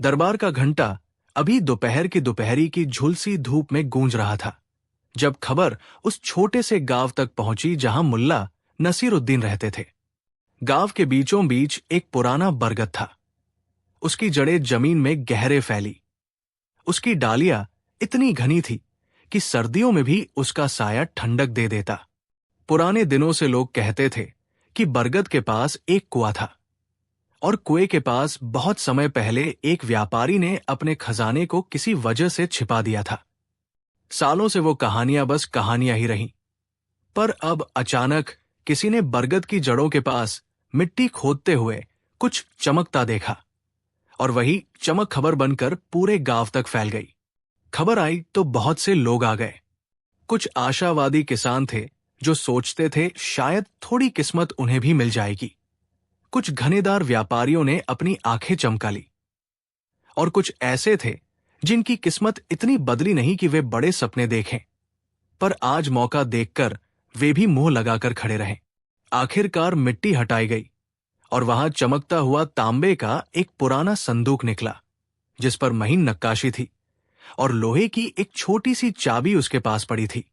दरबार का घंटा अभी दोपहर की दोपहरी की झुलसी धूप में गूंज रहा था जब खबर उस छोटे से गांव तक पहुंची जहां मुल्ला नसीरुद्दीन रहते थे। गांव के बीचों बीच एक पुराना बरगद था। उसकी जड़ें जमीन में गहरे फैली। उसकी डालियां इतनी घनी थी कि सर्दियों में भी उसका साया ठंडक दे देता। पुराने दिनों से लोग कहते थे कि बरगद के पास एक कुआं था और कुएं के पास बहुत समय पहले एक व्यापारी ने अपने खजाने को किसी वजह से छिपा दिया था। सालों से वो कहानियां बस कहानियां ही रहीं। पर अब अचानक किसी ने बरगद की जड़ों के पास मिट्टी खोदते हुए कुछ चमकता देखा और वही चमक खबर बनकर पूरे गांव तक फैल गई। खबर आई तो बहुत से लोग आ गए। कुछ आशावादी किसान थे जो सोचते थे शायद थोड़ी किस्मत उन्हें भी मिल जाएगी। कुछ घनेदार व्यापारियों ने अपनी आंखें चमका ली और कुछ ऐसे थे जिनकी किस्मत इतनी बदली नहीं कि वे बड़े सपने देखें। पर आज मौका देखकर वे भी मुंह लगाकर खड़े रहे। आखिरकार मिट्टी हटाई गई और वहां चमकता हुआ तांबे का एक पुराना संदूक निकला जिस पर महीन नक्काशी थी और लोहे की एक छोटी सी चाबी उसके पास पड़ी थी।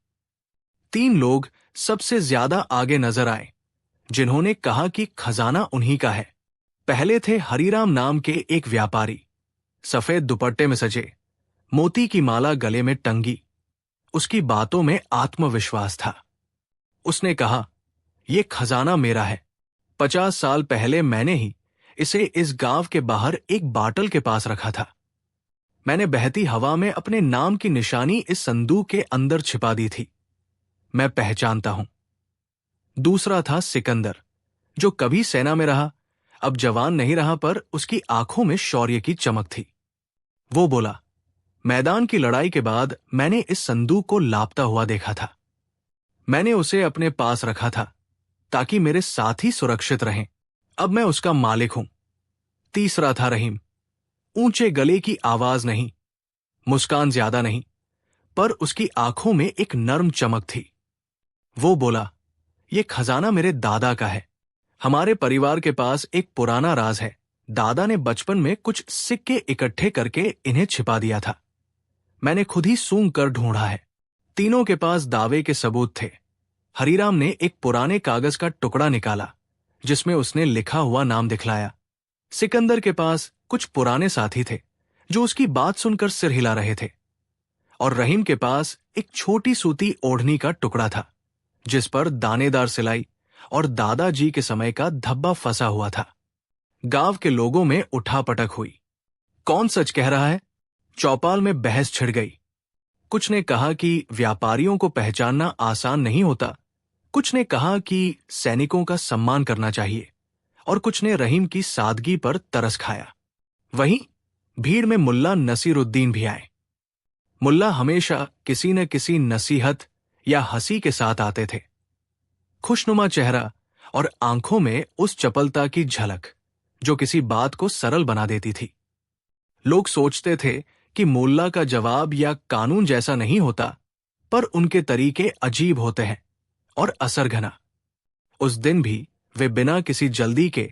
3 लोग सबसे ज्यादा आगे नजर आए जिन्होंने कहा कि खजाना उन्हीं का है। पहले थे हरीराम नाम के एक व्यापारी, सफेद दुपट्टे में सजे, मोती की माला गले में टंगी। उसकी बातों में आत्मविश्वास था। उसने कहा, यह खजाना मेरा है। 50 साल पहले मैंने ही इसे इस गांव के बाहर एक बाटल के पास रखा था। मैंने बहती हवा में अपने नाम की निशानी इस संदूक के अंदर छिपा दी थी। मैं पहचानता हूं। दूसरा था सिकंदर, जो कभी सेना में रहा, अब जवान नहीं रहा, पर उसकी आंखों में शौर्य की चमक थी। वो बोला, मैदान की लड़ाई के बाद मैंने इस संदूक को लापता हुआ देखा था। मैंने उसे अपने पास रखा था ताकि मेरे साथी सुरक्षित रहें। अब मैं उसका मालिक हूं। तीसरा था रहीम, ऊंचे गले की आवाज नहीं, मुस्कान ज्यादा नहीं, पर उसकी आंखों में एक नर्म चमक थी। वो बोला, यह खजाना मेरे दादा का है। हमारे परिवार के पास एक पुराना राज है। दादा ने बचपन में कुछ सिक्के इकट्ठे करके इन्हें छिपा दिया था। मैंने खुद ही सूंघ कर ढूंढा है। तीनों के पास दावे के सबूत थे। हरीराम ने एक पुराने कागज का टुकड़ा निकाला जिसमें उसने लिखा हुआ नाम दिखलाया। सिकंदर के पास कुछ पुराने साथी थे जो उसकी बात सुनकर सिर हिला रहे थे और रहीम के पास एक छोटी सूती ओढ़नी का टुकड़ा था जिस पर दानेदार सिलाई और दादाजी के समय का धब्बा फंसा हुआ था। गांव के लोगों में उठापटक हुई। कौन सच कह रहा है? चौपाल में बहस छिड़ गई। कुछ ने कहा कि व्यापारियों को पहचानना आसान नहीं होता, कुछ ने कहा कि सैनिकों का सम्मान करना चाहिए और कुछ ने रहीम की सादगी पर तरस खाया। वहीं भीड़ में मुल्ला नसीरुद्दीन भी आए। मुल्ला हमेशा किसी न किसी नसीहत या हंसी के साथ आते थे। खुशनुमा चेहरा और आंखों में उस चपलता की झलक जो किसी बात को सरल बना देती थी। लोग सोचते थे कि मुल्ला का जवाब या कानून जैसा नहीं होता, पर उनके तरीके अजीब होते हैं और असर घना। उस दिन भी वे बिना किसी जल्दी के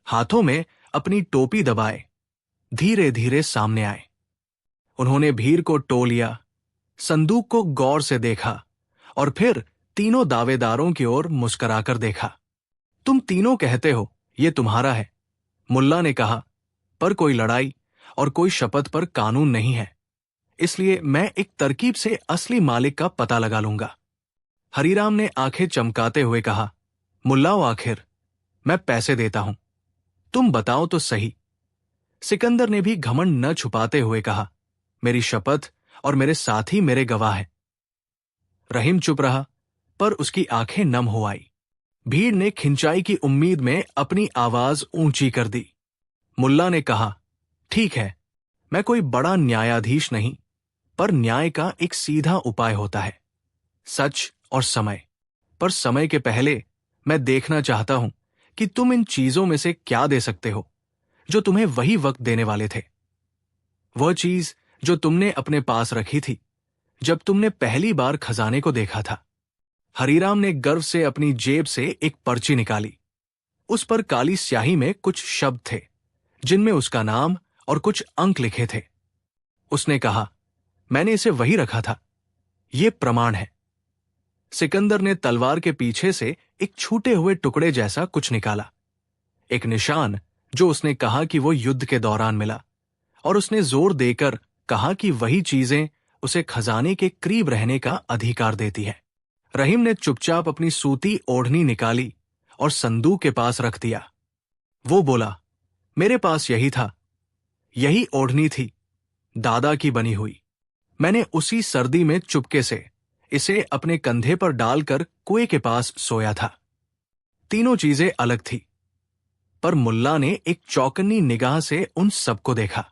हाथों में अपनी टोपी दबाए धीरे धीरे सामने आए। उन्होंने भीड़ को टो लिया, संदूक को गौर से देखा और फिर तीनों दावेदारों की ओर मुस्कुराकर देखा। तुम तीनों कहते हो ये तुम्हारा है, मुल्ला ने कहा, पर कोई लड़ाई और कोई शपथ पर कानून नहीं है, इसलिए मैं एक तरकीब से असली मालिक का पता लगा लूंगा। हरीराम ने आंखें चमकाते हुए कहा, मुल्लाओ, आखिर मैं पैसे देता हूं, तुम बताओ तो सही। सिकंदर ने भी घमंड न छुपाते हुए कहा, मेरी शपथ और मेरे साथी मेरे गवाह हैं। रहीम चुप रहा, पर उसकी आंखें नम हो आई। भीड़ ने खिंचाई की उम्मीद में अपनी आवाज ऊंची कर दी। मुल्ला ने कहा, ठीक है, मैं कोई बड़ा न्यायाधीश नहीं, पर न्याय का एक सीधा उपाय होता है, सच और समय। पर समय के पहले मैं देखना चाहता हूं कि तुम इन चीजों में से क्या दे सकते हो जो तुम्हें वही वक्त देने वाले थे। वह चीज जो तुमने अपने पास रखी थी जब तुमने पहली बार खजाने को देखा था। हरीराम ने गर्व से अपनी जेब से एक पर्ची निकाली। उस पर काली स्याही में कुछ शब्द थे जिनमें उसका नाम और कुछ अंक लिखे थे। उसने कहा, मैंने इसे वही रखा था, ये प्रमाण है। सिकंदर ने तलवार के पीछे से एक छूटे हुए टुकड़े जैसा कुछ निकाला, एक निशान जो उसने कहा कि वो युद्ध के दौरान मिला, और उसने जोर देकर कहा कि वही चीजें उसे खजाने के करीब रहने का अधिकार देती है। रहीम ने चुपचाप अपनी सूती ओढ़नी निकाली और संदूक के पास रख दिया। वो बोला, मेरे पास यही था, यही ओढ़नी थी, दादा की बनी हुई। मैंने उसी सर्दी में चुपके से इसे अपने कंधे पर डालकर कुएं के पास सोया था। तीनों चीजें अलग थी, पर मुल्ला ने एक चौकन्नी निगाह से उन सबको देखा।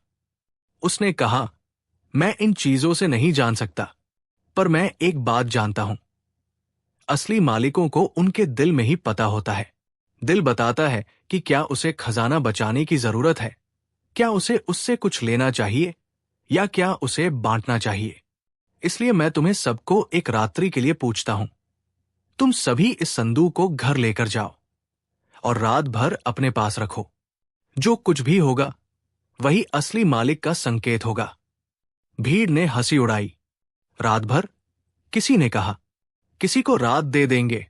उसने कहा, मैं इन चीजों से नहीं जान सकता, पर मैं एक बात जानता हूं। असली मालिकों को उनके दिल में ही पता होता है। दिल बताता है कि क्या उसे खजाना बचाने की जरूरत है, क्या उसे उससे कुछ लेना चाहिए, या क्या उसे बांटना चाहिए। इसलिए मैं तुम्हें सबको एक रात्रि के लिए पूछता हूं। तुम सभी इस संदूक को घर लेकर जाओ और रात भर अपने पास रखो। जो कुछ भी होगा वही असली मालिक का संकेत होगा। भीड़ ने हंसी उड़ाई। रात भर? किसी ने कहा, किसी को रात दे देंगे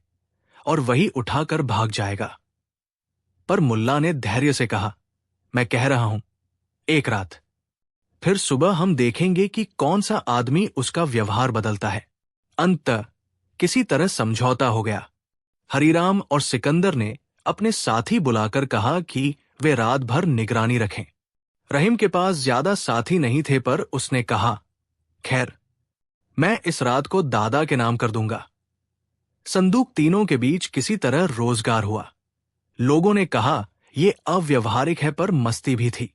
और वही उठाकर भाग जाएगा। पर मुल्ला ने धैर्य से कहा, मैं कह रहा हूं, एक रात। फिर सुबह हम देखेंगे कि कौन सा आदमी उसका व्यवहार बदलता है। अंततः किसी तरह समझौता हो गया। हरीराम और सिकंदर ने अपने साथी बुलाकर कहा कि वे रात भर निगरानी रखें। रहीम के पास ज्यादा साथी नहीं थे, पर उसने कहा, खैर, मैं इस रात को दादा के नाम कर दूंगा। संदूक तीनों के बीच किसी तरह रोजगार हुआ। लोगों ने कहा यह अव्यवहारिक है, पर मस्ती भी थी।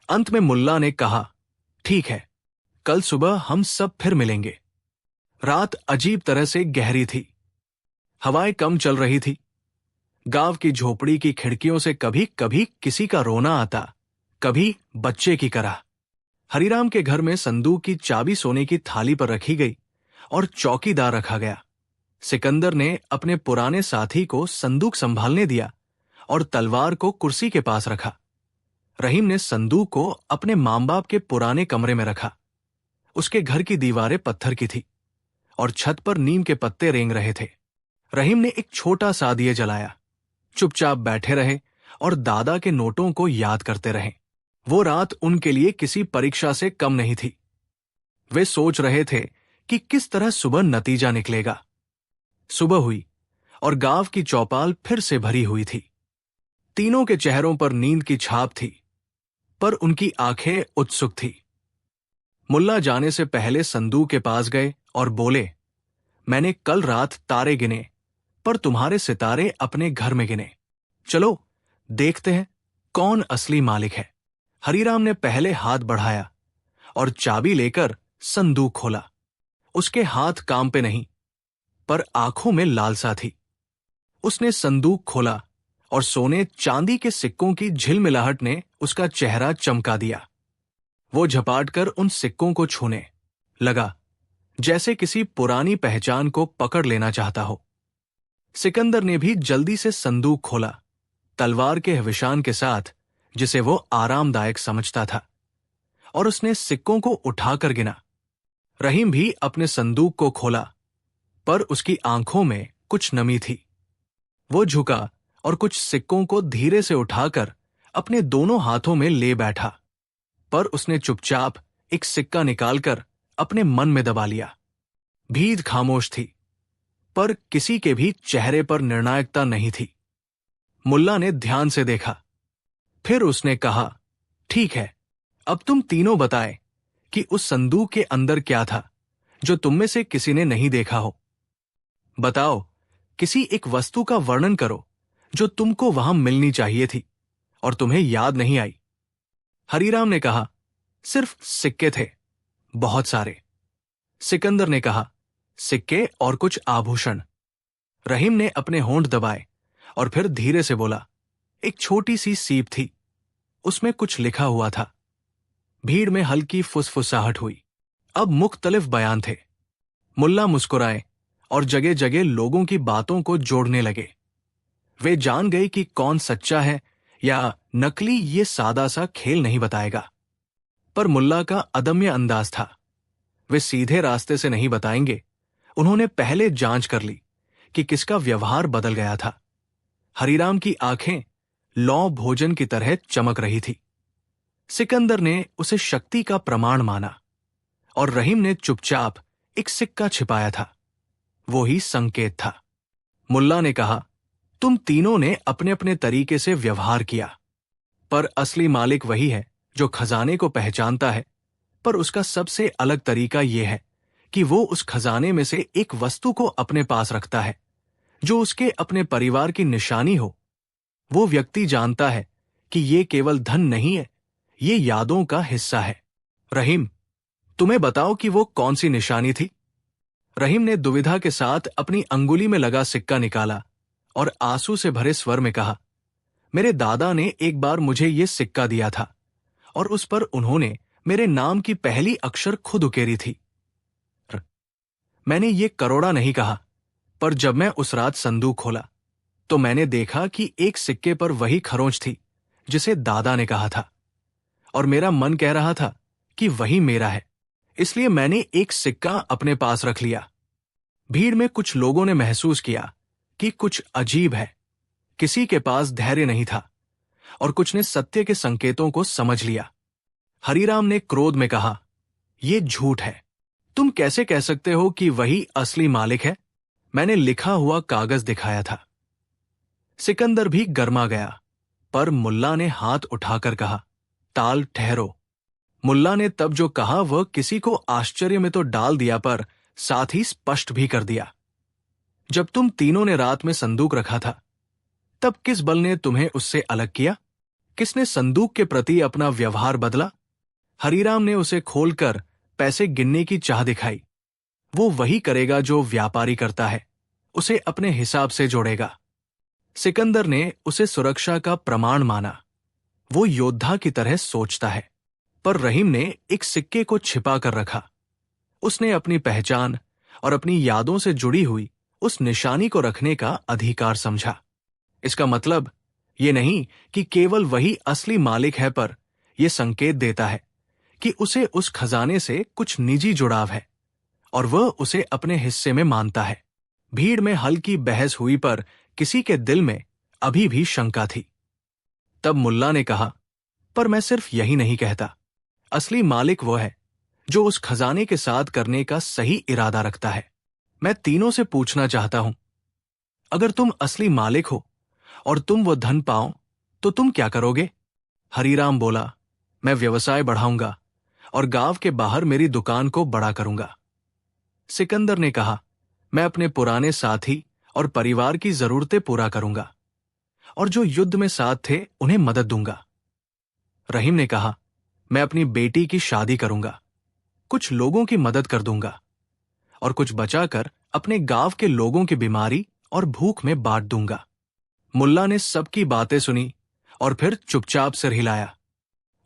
अंत में मुल्ला ने कहा, ठीक है, कल सुबह हम सब फिर मिलेंगे। रात अजीब तरह से गहरी थी। हवाएं कम चल रही थी। गांव की झोपड़ी की खिड़कियों से कभी कभी किसी का रोना आता, कभी बच्चे की करह। हरीराम के घर में संदूक की चाबी सोने की थाली पर रखी गई और चौकीदार रखा गया। सिकंदर ने अपने पुराने साथी को संदूक संभालने दिया और तलवार को कुर्सी के पास रखा। रहीम ने संदूक को अपने मां बाप के पुराने कमरे में रखा। उसके घर की दीवारें पत्थर की थी और छत पर नीम के पत्ते रेंग रहे थे। रहीम ने एक छोटा सा दिया जलाया, चुपचाप बैठे रहे और दादा के नोटों को याद करते रहे। वो रात उनके लिए किसी परीक्षा से कम नहीं थी। वे सोच रहे थे कि किस तरह सुबह नतीजा निकलेगा। सुबह हुई और गांव की चौपाल फिर से भरी हुई थी। तीनों के चेहरों पर नींद की छाप थी, पर उनकी आंखें उत्सुक थी। मुल्ला जाने से पहले संदूक के पास गए और बोले, मैंने कल रात तारे गिने, पर तुम्हारे सितारे अपने घर में गिने। चलो देखते हैं कौन असली मालिक है। हरीराम ने पहले हाथ बढ़ाया और चाबी लेकर संदूक खोला। उसके हाथ काम पे नहीं, पर आंखों में लालसा थी। उसने संदूक खोला और सोने चांदी के सिक्कों की झिलमिलाहट ने उसका चेहरा चमका दिया। वो झपाट कर उन सिक्कों को छूने लगा, जैसे किसी पुरानी पहचान को पकड़ लेना चाहता हो। सिकंदर ने भी जल्दी से संदूक खोला, तलवार के हविशान के साथ, जिसे वो आरामदायक समझता था, और उसने सिक्कों को उठाकर गिना। रहीम भी अपने संदूक को खोला, पर उसकी आंखों में कुछ नमी थी। वो झुका और कुछ सिक्कों को धीरे से उठाकर अपने दोनों हाथों में ले बैठा, पर उसने चुपचाप एक सिक्का निकालकर अपने मन में दबा लिया। भीड़ खामोश थी, पर किसी के भी चेहरे पर निर्णायकता नहीं थी। मुल्ला ने ध्यान से देखा। फिर उसने कहा, ठीक है, अब तुम तीनों बताए कि उस संदूक के अंदर क्या था जो तुम में से किसी ने नहीं देखा हो। बताओ, किसी एक वस्तु का वर्णन करो जो तुमको वहां मिलनी चाहिए थी और तुम्हें याद नहीं आई। हरीराम ने कहा, सिर्फ सिक्के थे, बहुत सारे। सिकंदर ने कहा, सिक्के और कुछ आभूषण। रहीम ने अपने होंठ दबाए और फिर धीरे से बोला, एक छोटी सी सीप थी, उसमें कुछ लिखा हुआ था। भीड़ में हल्की फुसफुसाहट हुई। अब मुख्तलिफ बयान थे। मुल्ला मुस्कुराए और जगह जगह लोगों की बातों को जोड़ने लगे। वे जान गए कि कौन सच्चा है या नकली ये सादा सा खेल नहीं बताएगा। पर मुल्ला का अदम्य अंदाज था। वे सीधे रास्ते से नहीं बताएंगे। उन्होंने पहले जांच कर ली कि किसका व्यवहार बदल गया था। हरीराम की आंखें लौ भोजन की तरह चमक रही थी। सिकंदर ने उसे शक्ति का प्रमाण माना और रहीम ने चुपचाप एक सिक्का छिपाया था। वो ही संकेत था। मुल्ला ने कहा, तुम तीनों ने अपने अपने तरीके से व्यवहार किया, पर असली मालिक वही है जो खजाने को पहचानता है। पर उसका सबसे अलग तरीका यह है कि वो उस खजाने में से एक वस्तु को अपने पास रखता है जो उसके अपने परिवार की निशानी हो। वो व्यक्ति जानता है कि ये केवल धन नहीं है, ये यादों का हिस्सा है। रहीम, तुम्हें बताओ कि वो कौन सी निशानी थी? रहीम ने दुविधा के साथ अपनी अंगुली में लगा सिक्का निकाला और आंसू से भरे स्वर में कहा, मेरे दादा ने एक बार मुझे ये सिक्का दिया था और उस पर उन्होंने मेरे नाम की पहली अक्षर खुद उकेरी थी। मैंने ये करोड़ा नहीं कहा, पर जब मैं उस रात संदूक खोला तो मैंने देखा कि एक सिक्के पर वही खरोंच थी जिसे दादा ने कहा था, और मेरा मन कह रहा था कि वही मेरा है। इसलिए मैंने एक सिक्का अपने पास रख लिया। भीड़ में कुछ लोगों ने महसूस किया कि कुछ अजीब है। किसी के पास धैर्य नहीं था और कुछ ने सत्य के संकेतों को समझ लिया। हरीराम ने क्रोध में कहा, यह झूठ है। तुम कैसे कह सकते हो कि वही असली मालिक है? मैंने लिखा हुआ कागज दिखाया था। सिकंदर भी गर्मा गया, पर मुल्ला ने हाथ उठाकर कहा, ताल ठहरो। मुल्ला ने तब जो कहा वह किसी को आश्चर्य में तो डाल दिया, पर साथ ही स्पष्ट भी कर दिया। जब तुम तीनों ने रात में संदूक रखा था, तब किस बल ने तुम्हें उससे अलग किया? किसने संदूक के प्रति अपना व्यवहार बदला? हरीराम ने उसे खोलकर पैसे गिनने की चाह दिखाई। वो वही करेगा जो व्यापारी करता है, उसे अपने हिसाब से जोड़ेगा। सिकंदर ने उसे सुरक्षा का प्रमाण माना। वो योद्धा की तरह सोचता है। पर रहीम ने एक सिक्के को छिपा कर रखा। उसने अपनी पहचान और अपनी यादों से जुड़ी हुई उस निशानी को रखने का अधिकार समझा। इसका मतलब ये नहीं कि केवल वही असली मालिक है, पर यह संकेत देता है कि उसे उस खजाने से कुछ निजी जुड़ाव है और वह उसे अपने हिस्से में मानता है। भीड़ में हल्की बहस हुई, पर किसी के दिल में अभी भी शंका थी। तब मुल्ला ने कहा, पर मैं सिर्फ यही नहीं कहता। असली मालिक वो है जो उस खजाने के साथ करने का सही इरादा रखता है। मैं तीनों से पूछना चाहता हूं, अगर तुम असली मालिक हो और तुम वो धन पाओ तो तुम क्या करोगे? हरीराम बोला, मैं व्यवसाय बढ़ाऊंगा और गांव के बाहर मेरी दुकान को बड़ा करूंगा। सिकंदर ने कहा, मैं अपने पुराने साथी और परिवार की जरूरतें पूरा करूंगा और जो युद्ध में साथ थे उन्हें मदद दूंगा। रहीम ने कहा, मैं अपनी बेटी की शादी करूंगा, कुछ लोगों की मदद कर दूंगा और कुछ बचाकर अपने गांव के लोगों की बीमारी और भूख में बांट दूंगा। मुल्ला ने सबकी बातें सुनी और फिर चुपचाप सिर हिलाया।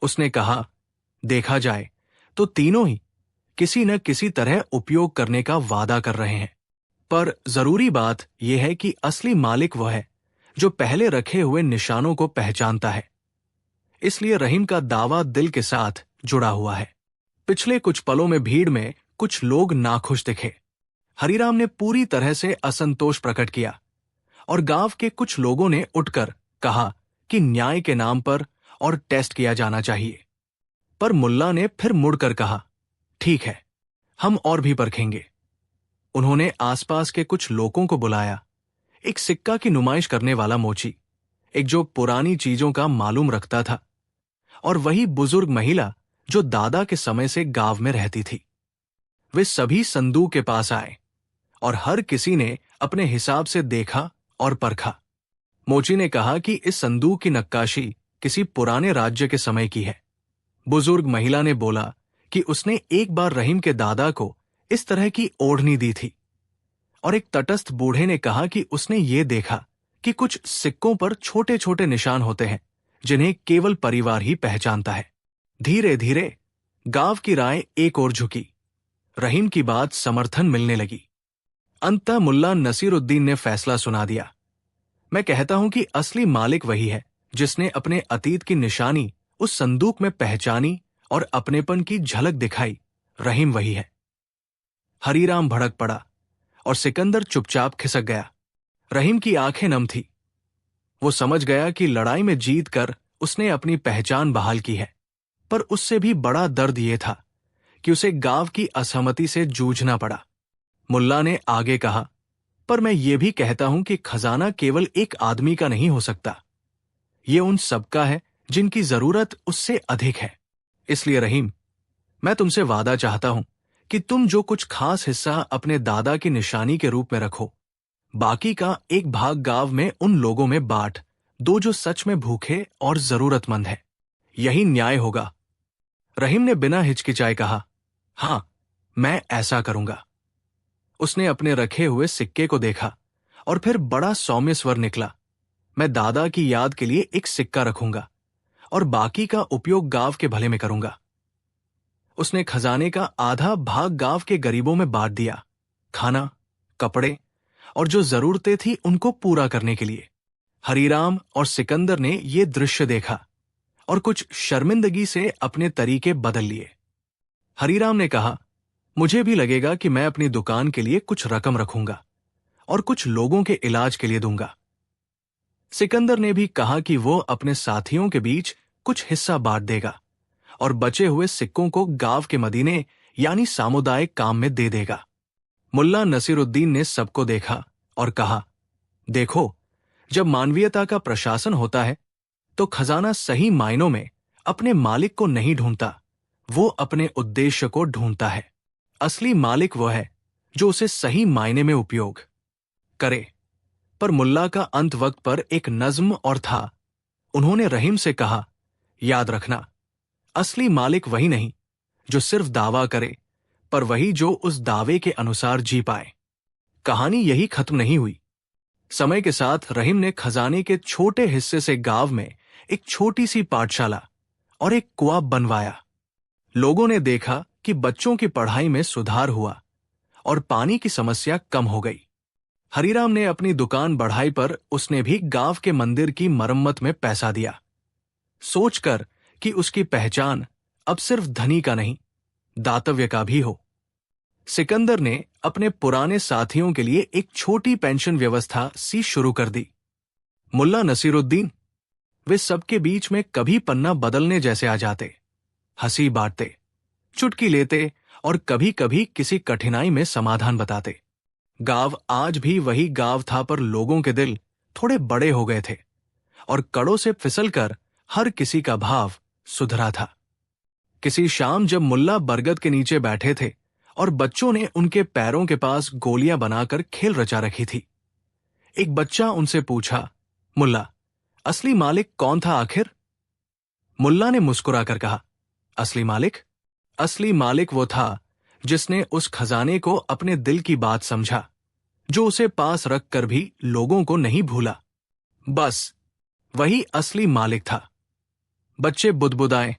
उसने कहा, देखा जाए तो तीनों ही किसी न किसी तरह उपयोग करने का वादा कर रहे हैं, पर जरूरी बात यह है कि असली मालिक वह है जो पहले रखे हुए निशानों को पहचानता है। इसलिए रहीम का दावा दिल के साथ जुड़ा हुआ है। पिछले कुछ पलों में भीड़ में कुछ लोग नाखुश दिखे। हरीराम ने पूरी तरह से असंतोष प्रकट किया और गांव के कुछ लोगों ने उठकर कहा कि न्याय के नाम पर और टेस्ट किया जाना चाहिए। पर मुल्ला ने फिर मुड़कर कहा, ठीक है, हम और भी परखेंगे। उन्होंने आसपास के कुछ लोगों को बुलाया। एक सिक्का की नुमाइश करने वाला मोची, एक जो पुरानी चीजों का मालूम रखता था, और वही बुजुर्ग महिला जो दादा के समय से गांव में रहती थी। वे सभी संदूक के पास आए और हर किसी ने अपने हिसाब से देखा और परखा। मोची ने कहा कि इस संदूक की नक्काशी किसी पुराने राज्य के समय की है। बुजुर्ग महिला ने बोला कि उसने एक बार रहीम के दादा को इस तरह की ओढ़नी दी थी, और एक तटस्थ बूढ़े ने कहा कि उसने ये देखा कि कुछ सिक्कों पर छोटे छोटे निशान होते हैं जिन्हें केवल परिवार ही पहचानता है। धीरे धीरे गांव की राय एक ओर झुकी। रहीम की बात समर्थन मिलने लगी। अंततः मुल्ला नसीरुद्दीन ने फैसला सुना दिया। मैं कहता हूं कि असली मालिक वही है जिसने अपने अतीत की निशानी उस संदूक में पहचानी और अपनेपन की झलक दिखाई, रहीम वही है। हरीराम भड़क पड़ा और सिकंदर चुपचाप खिसक गया। रहीम की आंखें नम थी। वो समझ गया कि लड़ाई में जीत कर उसने अपनी पहचान बहाल की है, पर उससे भी बड़ा दर्द ये था कि उसे गांव की असहमति से जूझना पड़ा। मुल्ला ने आगे कहा, पर मैं ये भी कहता हूं कि खजाना केवल एक आदमी का नहीं हो सकता। ये उन सबका है जिनकी जरूरत उससे अधिक है। इसलिए रहीम, मैं तुमसे वादा चाहता हूं कि तुम जो कुछ खास हिस्सा अपने दादा की निशानी के रूप में रखो, बाकी का एक भाग गांव में उन लोगों में बांट दो जो सच में भूखे और जरूरतमंद है। यही न्याय होगा। रहीम ने बिना हिचकिचाए कहा, हां, मैं ऐसा करूंगा। उसने अपने रखे हुए सिक्के को देखा और फिर बड़ा सौम्य स्वर निकला, मैं दादा की याद के लिए एक सिक्का रखूंगा और बाकी का उपयोग गांव के भले में करूंगा। उसने खजाने का आधा भाग गांव के गरीबों में बांट दिया, खाना, कपड़े और जो जरूरतें थी उनको पूरा करने के लिए। हरीराम और सिकंदर ने यह दृश्य देखा और कुछ शर्मिंदगी से अपने तरीके बदल लिए। हरीराम ने कहा, मुझे भी लगेगा कि मैं अपनी दुकान के लिए कुछ रकम रखूंगा और कुछ लोगों के इलाज के लिए दूंगा। सिकंदर ने भी कहा कि वो अपने साथियों के बीच कुछ हिस्सा बांट देगा और बचे हुए सिक्कों को गांव के मदीने यानी सामुदायिक काम में दे देगा। मुल्ला नसीरुद्दीन ने सबको देखा और कहा, देखो, जब मानवीयता का प्रशासन होता है तो खजाना सही मायनों में अपने मालिक को नहीं ढूंढता, वो अपने उद्देश्य को ढूंढता है। असली मालिक वो है जो उसे सही मायने में उपयोग करे। पर मुल्ला का अंत वक्त पर एक नज्म और था। उन्होंने रहीम से कहा, याद रखना, असली मालिक वही नहीं जो सिर्फ दावा करे, पर वही जो उस दावे के अनुसार जी पाए। कहानी यही खत्म नहीं हुई। समय के साथ रहीम ने खजाने के छोटे हिस्से से गांव में एक छोटी सी पाठशाला और एक कुआं बनवाया। लोगों ने देखा कि बच्चों की पढ़ाई में सुधार हुआ और पानी की समस्या कम हो गई। हरीराम ने अपनी दुकान बढ़ाई, पर उसने भी गांव के मंदिर की मरम्मत में पैसा दिया, सोचकर कि उसकी पहचान अब सिर्फ धनी का नहीं, दातव्य का भी हो। सिकंदर ने अपने पुराने साथियों के लिए एक छोटी पेंशन व्यवस्था सी शुरू कर दी। मुल्ला नसीरुद्दीन, वे सबके बीच में कभी पन्ना बदलने जैसे आ जाते, हंसी बांटते, चुटकी लेते और कभी कभी किसी कठिनाई में समाधान बताते। गांव आज भी वही गांव था, पर लोगों के दिल थोड़े बड़े हो गए थे और कड़ों से फिसलकर हर किसी का भाव सुधरा था। किसी शाम जब मुल्ला बरगद के नीचे बैठे थे और बच्चों ने उनके पैरों के पास गोलियां बनाकर खेल रचा रखी थी, एक बच्चा उनसे पूछा, मुल्ला, असली मालिक कौन था आखिर? मुल्ला ने मुस्कुराकर कहा, असली मालिक? असली मालिक वो था जिसने उस खजाने को अपने दिल की बात समझा, जो उसे पास रखकर भी लोगों को नहीं भूला। बस वही असली मालिक था। बच्चे बुदबुदाए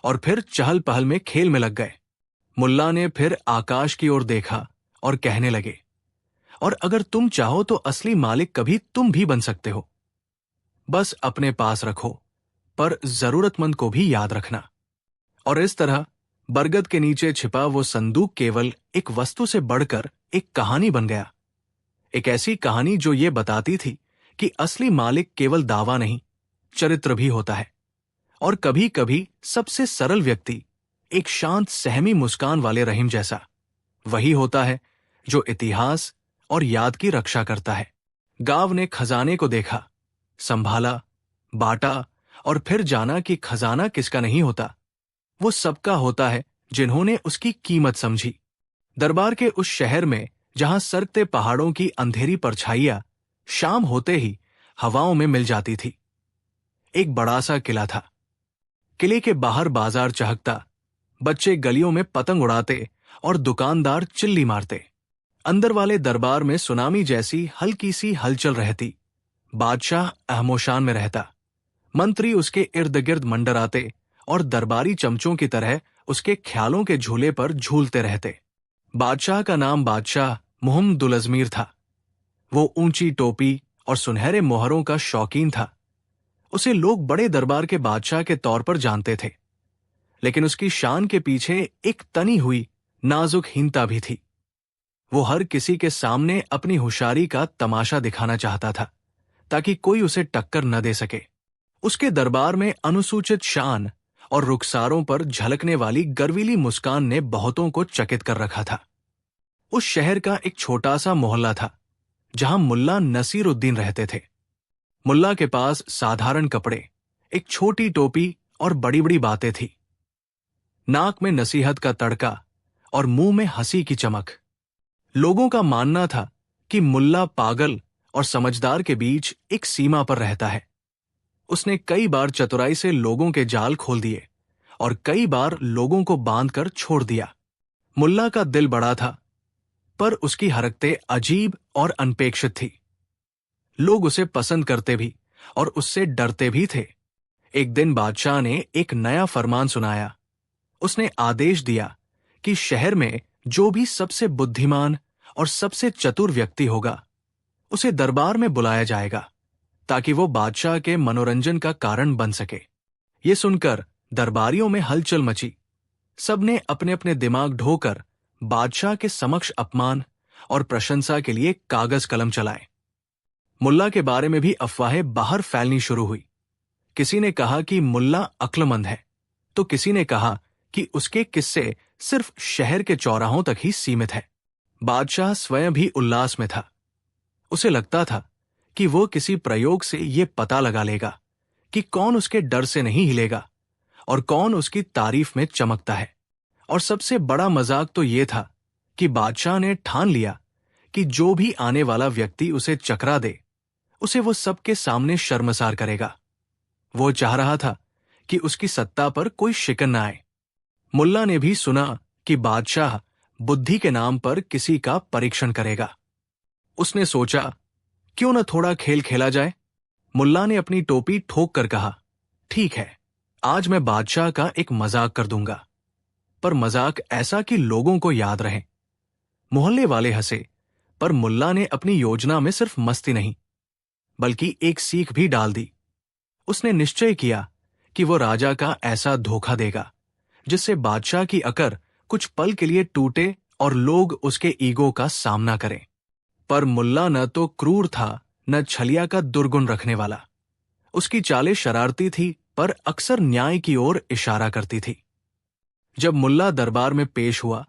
और फिर चहल पहल में खेल में लग गए। मुल्ला ने फिर आकाश की ओर देखा और कहने लगे, और अगर तुम चाहो तो असली मालिक कभी तुम भी बन सकते हो। बस अपने पास रखो, पर जरूरतमंद को भी याद रखना। और इस तरह बरगद के नीचे छिपा वो संदूक केवल एक वस्तु से बढ़कर एक कहानी बन गया। एक ऐसी कहानी जो ये बताती थी कि असली मालिक केवल दावा नहीं, चरित्र भी होता है। और कभी कभी सबसे सरल व्यक्ति, एक शांत सहमी मुस्कान वाले रहीम जैसा, वही होता है जो इतिहास और याद की रक्षा करता है। गांव ने खजाने को देखा, संभाला, बांटा और फिर जाना कि खजाना किसका नहीं होता, वो सबका होता है जिन्होंने उसकी कीमत समझी। दरबार के उस शहर में जहां सरकते पहाड़ों की अंधेरी परछाइयां शाम होते ही हवाओं में मिल जाती थी, एक बड़ा सा किला था। किले के बाहर बाजार चहकता, बच्चे गलियों में पतंग उड़ाते और दुकानदार चिल्ली मारते। अंदर वाले दरबार में सुनामी जैसी हल्की सी हलचल रहती। बादशाह अहमोशान में रहता, मंत्री उसके इर्द गिर्द मंडराते और दरबारी चमचों की तरह उसके ख्यालों के झूले पर झूलते रहते। बादशाह का नाम बादशाह मुहम्मदुल अजमीर था। वो ऊंची टोपी और सुनहरे मोहरों का शौकीन था। उसे लोग बड़े दरबार के बादशाह के तौर पर जानते थे, लेकिन उसकी शान के पीछे एक तनी हुई नाजुक हीनता भी थी। वो हर किसी के सामने अपनी होशियारी का तमाशा दिखाना चाहता था, ताकि कोई उसे टक्कर न दे सके। उसके दरबार में अनुसूचित शान और रुखसारों पर झलकने वाली गर्वीली मुस्कान ने बहुतों को चकित कर रखा था। उस शहर का एक छोटा सा मोहल्ला था, जहां मुल्ला नसीरुद्दीन रहते थे। मुल्ला के पास साधारण कपड़े, एक छोटी टोपी और बड़ी बड़ी बातें थी। नाक में नसीहत का तड़का और मुंह में हंसी की चमक। लोगों का मानना था कि मुल्ला पागल और समझदार के बीच एक सीमा पर रहता है। उसने कई बार चतुराई से लोगों के जाल खोल दिए और कई बार लोगों को बांधकर छोड़ दिया। मुल्ला का दिल बड़ा था, पर उसकी हरकतें अजीब और अनपेक्षित थी। लोग उसे पसंद करते भी और उससे डरते भी थे। एक दिन बादशाह ने एक नया फरमान सुनाया। उसने आदेश दिया कि शहर में जो भी सबसे बुद्धिमान और सबसे चतुर व्यक्ति होगा, उसे दरबार में बुलाया जाएगा, ताकि वो बादशाह के मनोरंजन का कारण बन सके। ये सुनकर दरबारियों में हलचल मची। सबने अपने अपने दिमाग ढोकर बादशाह के समक्ष अपमान और प्रशंसा के लिए कागज कलम चलाए। मुल्ला के बारे में भी अफवाहें बाहर फैलनी शुरू हुई। किसी ने कहा कि मुल्ला अक्लमंद है, तो किसी ने कहा कि उसके किस्से सिर्फ शहर के चौराहों तक ही सीमित है। बादशाह स्वयं भी उल्लास में था। उसे लगता था कि वो किसी प्रयोग से ये पता लगा लेगा कि कौन उसके डर से नहीं हिलेगा और कौन उसकी तारीफ में चमकता है। और सबसे बड़ा मजाक तो ये था कि बादशाह ने ठान लिया कि जो भी आने वाला व्यक्ति उसे चकरा दे, उसे वो सबके सामने शर्मसार करेगा। वो चाह रहा था कि उसकी सत्ता पर कोई शिकन न आए। मुल्ला ने भी सुना कि बादशाह बुद्धि के नाम पर किसी का परीक्षण करेगा। उसने सोचा, क्यों न थोड़ा खेल खेला जाए। मुल्ला ने अपनी टोपी ठोक कर कहा, ठीक है, आज मैं बादशाह का एक मजाक कर दूंगा, पर मजाक ऐसा कि लोगों को याद रहे। मोहल्ले वाले हंसे, पर मुल्ला ने अपनी योजना में सिर्फ मस्ती नहीं, बल्कि एक सीख भी डाल दी। उसने निश्चय किया कि वो राजा का ऐसा धोखा देगा जिससे बादशाह की अकड़ कुछ पल के लिए टूटे और लोग उसके ईगो का सामना करें। पर मुल्ला न तो क्रूर था, न छलिया का दुर्गुण रखने वाला। उसकी चालें शरारती थी, पर अक्सर न्याय की ओर इशारा करती थी। जब मुल्ला दरबार में पेश हुआ,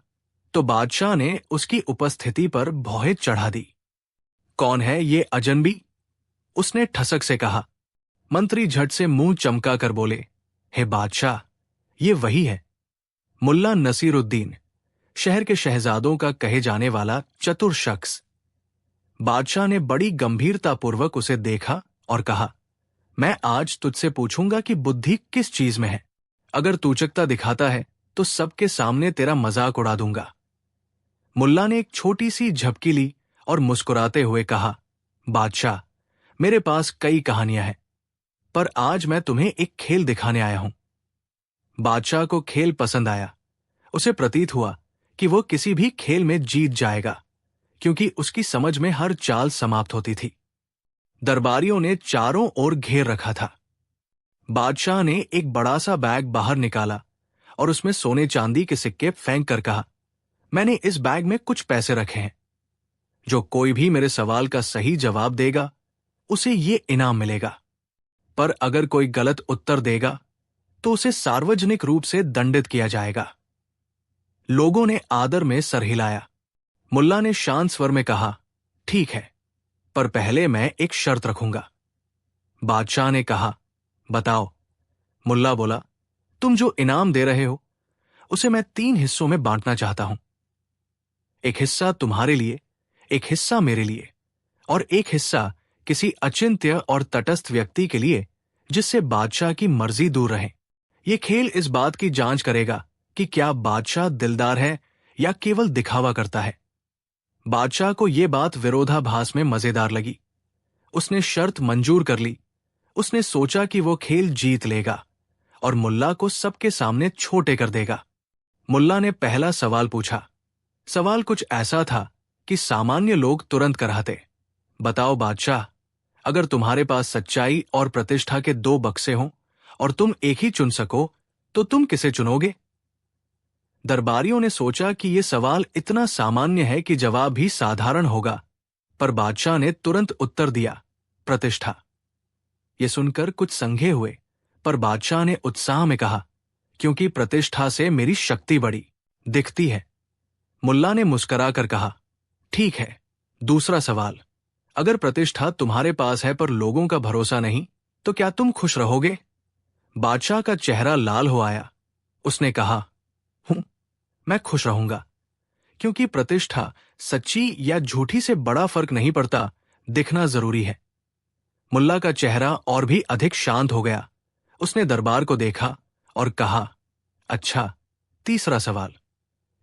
तो बादशाह ने उसकी उपस्थिति पर भौहें चढ़ा दी। कौन है ये अजनबी? उसने ठसक से कहा। मंत्री झट से मुंह चमका कर बोले, हे बादशाह, ये वही है, मुल्ला नसीरुद्दीन, शहर के शहजादों का कहे जाने वाला चतुर शख्स। बादशाह ने बड़ी गंभीरतापूर्वक उसे देखा और कहा, मैं आज तुझसे पूछूंगा कि बुद्धि किस चीज में है। अगर तू चकता दिखाता है तो सबके सामने तेरा मजाक उड़ा दूंगा। मुल्ला ने एक छोटी सी झपकी ली और मुस्कुराते हुए कहा, बादशाह, मेरे पास कई कहानियां हैं, पर आज मैं तुम्हें एक खेल दिखाने आया हूं। बादशाह को खेल पसंद आया। उसे प्रतीत हुआ कि वो किसी भी खेल में जीत जाएगा, क्योंकि उसकी समझ में हर चाल समाप्त होती थी। दरबारियों ने चारों ओर घेर रखा था। बादशाह ने एक बड़ा सा बैग बाहर निकाला और उसमें सोने चांदी के सिक्के फेंक कर कहा, मैंने इस बैग में कुछ पैसे रखे हैं। जो कोई भी मेरे सवाल का सही जवाब देगा, उसे ये इनाम मिलेगा। पर अगर कोई गलत उत्तर देगा, तो उसे सार्वजनिक रूप से दंडित किया जाएगा। लोगों ने आदर में सर हिलाया। मुल्ला ने शांत स्वर में कहा, ठीक है, पर पहले मैं एक शर्त रखूंगा। बादशाह ने कहा, बताओ। मुल्ला बोला, तुम जो इनाम दे रहे हो, उसे मैं 3 हिस्सों में बांटना चाहता हूं। एक हिस्सा तुम्हारे लिए, एक हिस्सा मेरे लिए, और एक हिस्सा किसी अचिंत्य और तटस्थ व्यक्ति के लिए जिससे बादशाह की मर्जी दूर रहे। यह खेल इस बात की जांच करेगा कि क्या बादशाह दिलदार है या केवल दिखावा करता है। बादशाह को यह बात विरोधाभास में मजेदार लगी। उसने शर्त मंजूर कर ली। उसने सोचा कि वो खेल जीत लेगा और मुल्ला को सबके सामने छोटे कर देगा। मुल्ला ने पहला सवाल पूछा। सवाल कुछ ऐसा था कि सामान्य लोग तुरंत कराते, बताओ बादशाह, अगर तुम्हारे पास सच्चाई और प्रतिष्ठा के 2 बक्से हों और तुम एक ही चुन सको, तो तुम किसे चुनोगे? दरबारियों ने सोचा कि यह सवाल इतना सामान्य है कि जवाब भी साधारण होगा, पर बादशाह ने तुरंत उत्तर दिया, प्रतिष्ठा। ये सुनकर कुछ संघे हुए, पर बादशाह ने उत्साह में कहा, क्योंकि प्रतिष्ठा से मेरी शक्ति बड़ी दिखती है। मुल्ला ने मुस्कुराकर कहा, ठीक है, दूसरा सवाल। अगर प्रतिष्ठा तुम्हारे पास है पर लोगों का भरोसा नहीं, तो क्या तुम खुश रहोगे? बादशाह का चेहरा लाल हो आया। उसने कहा, मैं खुश रहूंगा, क्योंकि प्रतिष्ठा सच्ची या झूठी से बड़ा फर्क नहीं पड़ता, दिखना जरूरी है। मुल्ला का चेहरा और भी अधिक शांत हो गया। उसने दरबार को देखा और कहा, अच्छा, तीसरा सवाल।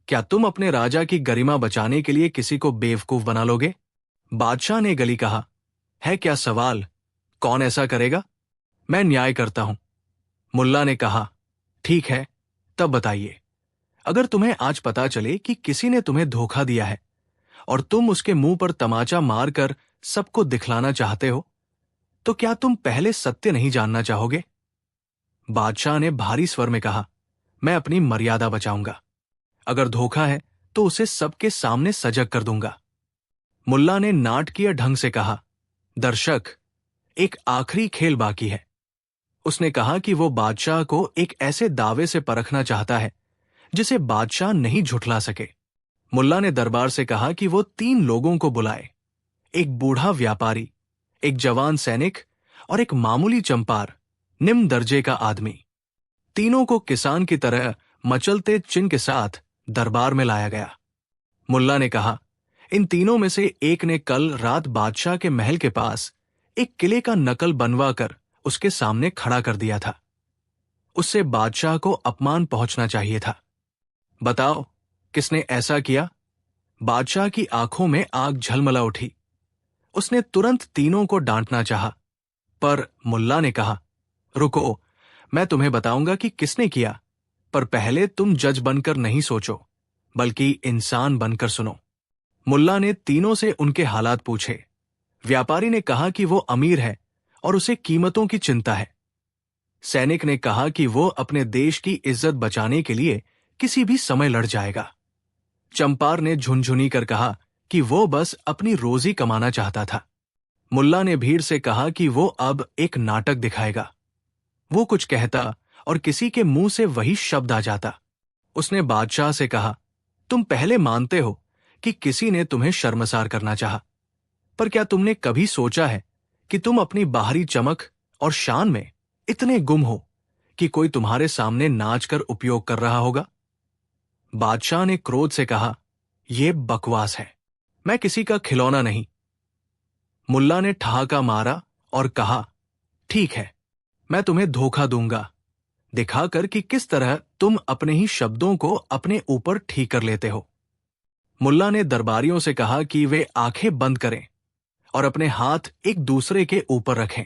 क्या तुम अपने राजा की गरिमा बचाने के लिए किसी को बेवकूफ बना लोगे? बादशाह ने गली कहा, है क्या सवाल? कौन ऐसा करेगा? मैं न्याय करता हूं। मुल्ला ने कहा, ठीक है, तब बताइए। अगर तुम्हें आज पता चले कि किसी ने तुम्हें धोखा दिया है और तुम उसके मुंह पर तमाचा मारकर सबको दिखलाना चाहते हो, तो क्या तुम पहले सत्य नहीं जानना चाहोगे? बादशाह ने भारी स्वर में कहा, मैं अपनी मर्यादा बचाऊंगा। अगर धोखा है तो उसे सबके सामने सजग कर दूंगा। मुल्ला ने नाटकीय ढंग से कहा, दर्शक, एक आखिरी खेल बाकी है। उसने कहा कि वो बादशाह को एक ऐसे दावे से परखना चाहता है जिसे बादशाह नहीं झुठला सके। मुल्ला ने दरबार से कहा कि वो 3 लोगों को बुलाए, एक बूढ़ा व्यापारी, एक जवान सैनिक और एक मामूली चंपार, निम्न दर्जे का आदमी। तीनों को किसान की तरह मचलते चिन्ह के साथ दरबार में लाया गया। मुल्ला ने कहा, इन तीनों में से एक ने कल रात बादशाह के महल के पास एक किले का नकल बनवा कर उसके सामने खड़ा कर दिया था। उससे बादशाह को अपमान पहुंचना चाहिए था। बताओ, किसने ऐसा किया? बादशाह की आंखों में आग झलमला उठी। उसने तुरंत तीनों को डांटना चाहा, पर मुल्ला ने कहा, रुको, मैं तुम्हें बताऊंगा कि किसने किया, पर पहले तुम जज बनकर नहीं सोचो, बल्कि इंसान बनकर सुनो। मुल्ला ने तीनों से उनके हालात पूछे। व्यापारी ने कहा कि वो अमीर है और उसे कीमतों की चिंता है। सैनिक ने कहा कि वो अपने देश की इज्जत बचाने के लिए किसी भी समय लड़ जाएगा। चंपार ने झुनझुनी कर कहा कि वो बस अपनी रोजी कमाना चाहता था। मुल्ला ने भीड़ से कहा कि वो अब एक नाटक दिखाएगा। वो कुछ कहता और किसी के मुंह से वही शब्द आ जाता। उसने बादशाह से कहा, तुम पहले मानते हो कि किसी ने तुम्हें शर्मसार करना चाहा, पर क्या तुमने कभी सोचा है कि तुम अपनी बाहरी चमक और शान में इतने गुम हो कि कोई तुम्हारे सामने नाचकर उपयोग कर रहा होगा? बादशाह ने क्रोध से कहा, यह बकवास है, मैं किसी का खिलौना नहीं। मुल्ला ने ठहाका मारा और कहा, ठीक है, मैं तुम्हें धोखा दूंगा, दिखाकर कि किस तरह तुम अपने ही शब्दों को अपने ऊपर ठीक कर लेते हो। मुल्ला ने दरबारियों से कहा कि वे आंखें बंद करें और अपने हाथ एक दूसरे के ऊपर रखें।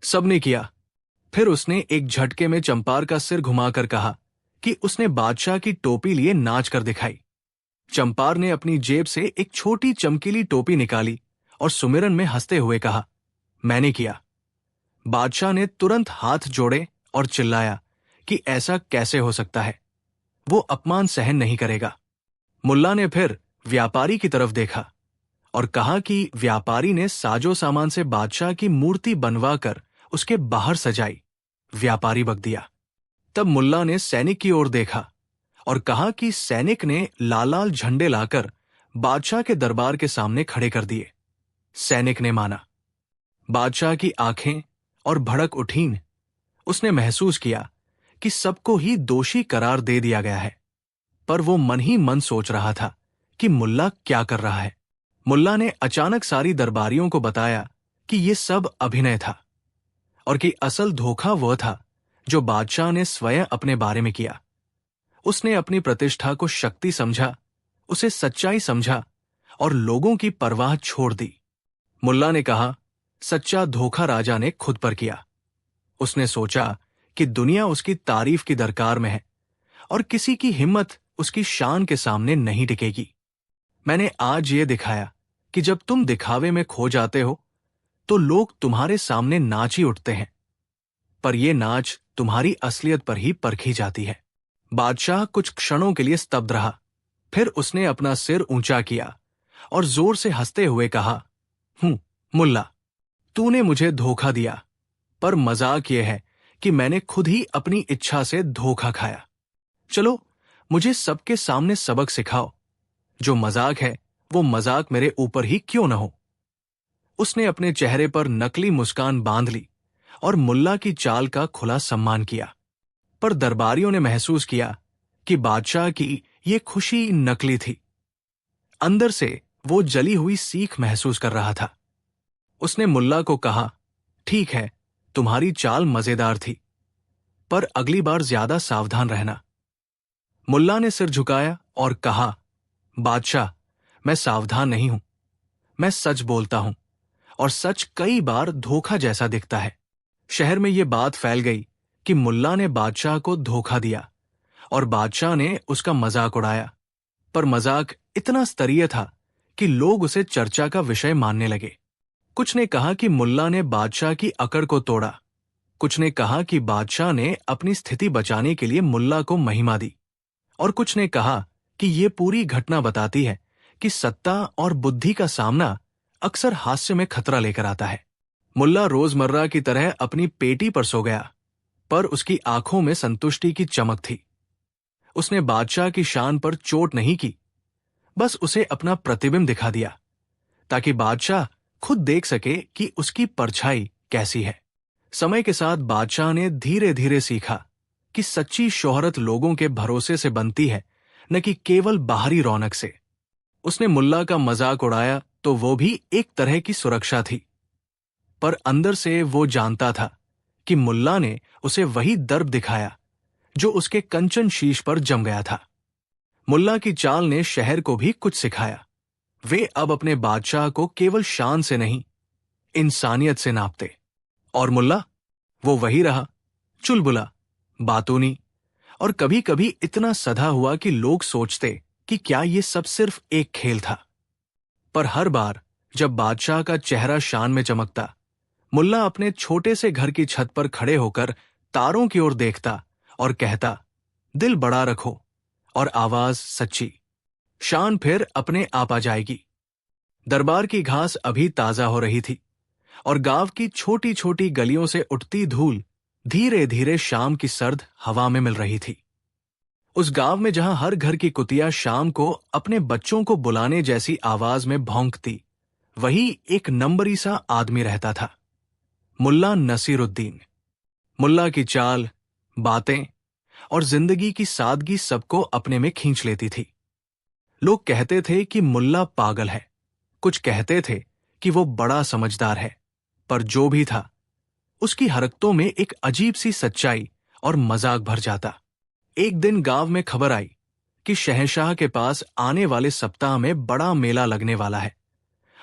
सबने किया। फिर उसने एक झटके में चंपार का सिर घुमाकर कहा कि उसने बादशाह की टोपी लिए नाच कर दिखाई। चंपार ने अपनी जेब से एक छोटी चमकीली टोपी निकाली और सुमिरन में हंसते हुए कहा, मैंने किया। बादशाह ने तुरंत हाथ जोड़े और चिल्लाया कि ऐसा कैसे हो सकता है, वो अपमान सहन नहीं करेगा। मुल्ला ने फिर व्यापारी की तरफ देखा और कहा कि व्यापारी ने साजो सामान से बादशाह की मूर्ति बनवाकर उसके बाहर सजाई। व्यापारी बक दिया। तब मुल्ला ने सैनिक की ओर देखा और कहा कि सैनिक ने लाल लाल झंडे लाकर बादशाह के दरबार के सामने खड़े कर दिए। सैनिक ने माना। बादशाह की आंखें और भड़क उठीं। उसने महसूस किया कि सबको ही दोषी करार दे दिया गया है, पर वो मन ही मन सोच रहा था कि मुल्ला क्या कर रहा है। मुल्ला ने अचानक सारी दरबारियों को बताया कि ये सब अभिनय था और कि असल धोखा वह था जो बादशाह ने स्वयं अपने बारे में किया। उसने अपनी प्रतिष्ठा को शक्ति समझा, उसे सच्चाई समझा और लोगों की परवाह छोड़ दी। मुल्ला ने कहा, सच्चा धोखा राजा ने खुद पर किया। उसने सोचा कि दुनिया उसकी तारीफ की दरकार में है और किसी की हिम्मत उसकी शान के सामने नहीं टिकेगी। मैंने आज ये दिखाया कि जब तुम दिखावे में खो जाते हो तो लोग तुम्हारे सामने नाच ही उठते हैं, पर यह नाच तुम्हारी असलियत पर ही परखी जाती है। बादशाह कुछ क्षणों के लिए स्तब्ध रहा, फिर उसने अपना सिर ऊंचा किया और जोर से हंसते हुए कहा, मुल्ला, तूने मुझे धोखा दिया, पर मजाक यह है कि मैंने खुद ही अपनी इच्छा से धोखा खाया। चलो, मुझे सबके सामने सबक सिखाओ। जो मजाक है वो मजाक मेरे ऊपर ही क्यों न हो। उसने अपने चेहरे पर नकली मुस्कान बांध ली और मुल्ला की चाल का खुला सम्मान किया, पर दरबारियों ने महसूस किया कि बादशाह की ये खुशी नकली थी। अंदर से वो जली हुई सीख महसूस कर रहा था। उसने मुल्ला को कहा, ठीक है, तुम्हारी चाल मजेदार थी, पर अगली बार ज्यादा सावधान रहना। मुल्ला ने सिर झुकाया और कहा, बादशाह, मैं सावधान नहीं हूं, मैं सच बोलता हूं, और सच कई बार धोखा जैसा दिखता है। शहर में यह बात फैल गई कि मुल्ला ने बादशाह को धोखा दिया और बादशाह ने उसका मजाक उड़ाया, पर मजाक इतना स्तरीय था कि लोग उसे चर्चा का विषय मानने लगे। कुछ ने कहा कि मुल्ला ने बादशाह की अकड़ को तोड़ा, कुछ ने कहा कि बादशाह ने अपनी स्थिति बचाने के लिए मुल्ला को महिमा दी, और कुछ ने कहा कि ये पूरी घटना बताती है कि सत्ता और बुद्धि का सामना अक्सर हास्य में खतरा लेकर आता है। मुल्ला रोजमर्रा की तरह अपनी पेटी पर सो गया, पर उसकी आंखों में संतुष्टि की चमक थी। उसने बादशाह की शान पर चोट नहीं की, बस उसे अपना प्रतिबिंब दिखा दिया, ताकि बादशाह खुद देख सके कि उसकी परछाई कैसी है। समय के साथ बादशाह ने धीरे धीरे सीखा कि सच्ची शोहरत लोगों के भरोसे से बनती है, न कि केवल बाहरी रौनक से। उसने मुल्ला का मजाक उड़ाया तो वो भी एक तरह की सुरक्षा थी, पर अंदर से वो जानता था कि मुल्ला ने उसे वही दर्प दिखाया जो उसके कंचन शीश पर जम गया था। मुल्ला की चाल ने शहर को भी कुछ सिखाया। वे अब अपने बादशाह को केवल शान से नहीं, इंसानियत से नापते। और मुल्ला, वो वही रहा, चुलबुला, बातूनी, और कभी कभी इतना सधा हुआ कि लोग सोचते कि क्या ये सब सिर्फ एक खेल था। पर हर बार जब बादशाह का चेहरा शान में चमकता, मुल्ला अपने छोटे से घर की छत पर खड़े होकर तारों की ओर देखता और कहता, दिल बड़ा रखो और आवाज सच्ची, शान फिर अपने आप आ जाएगी। दरबार की घास अभी ताजा हो रही थी और गांव की छोटी छोटी गलियों से उठती धूल धीरे धीरे शाम की सर्द हवा में मिल रही थी। उस गांव में जहां हर घर की कुतिया शाम को अपने बच्चों को बुलाने जैसी आवाज में भौंकती, वही एक नंबरी सा आदमी रहता था, मुल्ला नसीरुद्दीन। मुल्ला की चाल, बातें और जिंदगी की सादगी सबको अपने में खींच लेती थी। लोग कहते थे कि मुल्ला पागल है, कुछ कहते थे कि वो बड़ा समझदार है, पर जो भी था, उसकी हरकतों में एक अजीब सी सच्चाई और मजाक भर जाता। एक दिन गांव में खबर आई कि शहंशाह के पास आने वाले सप्ताह में बड़ा मेला लगने वाला है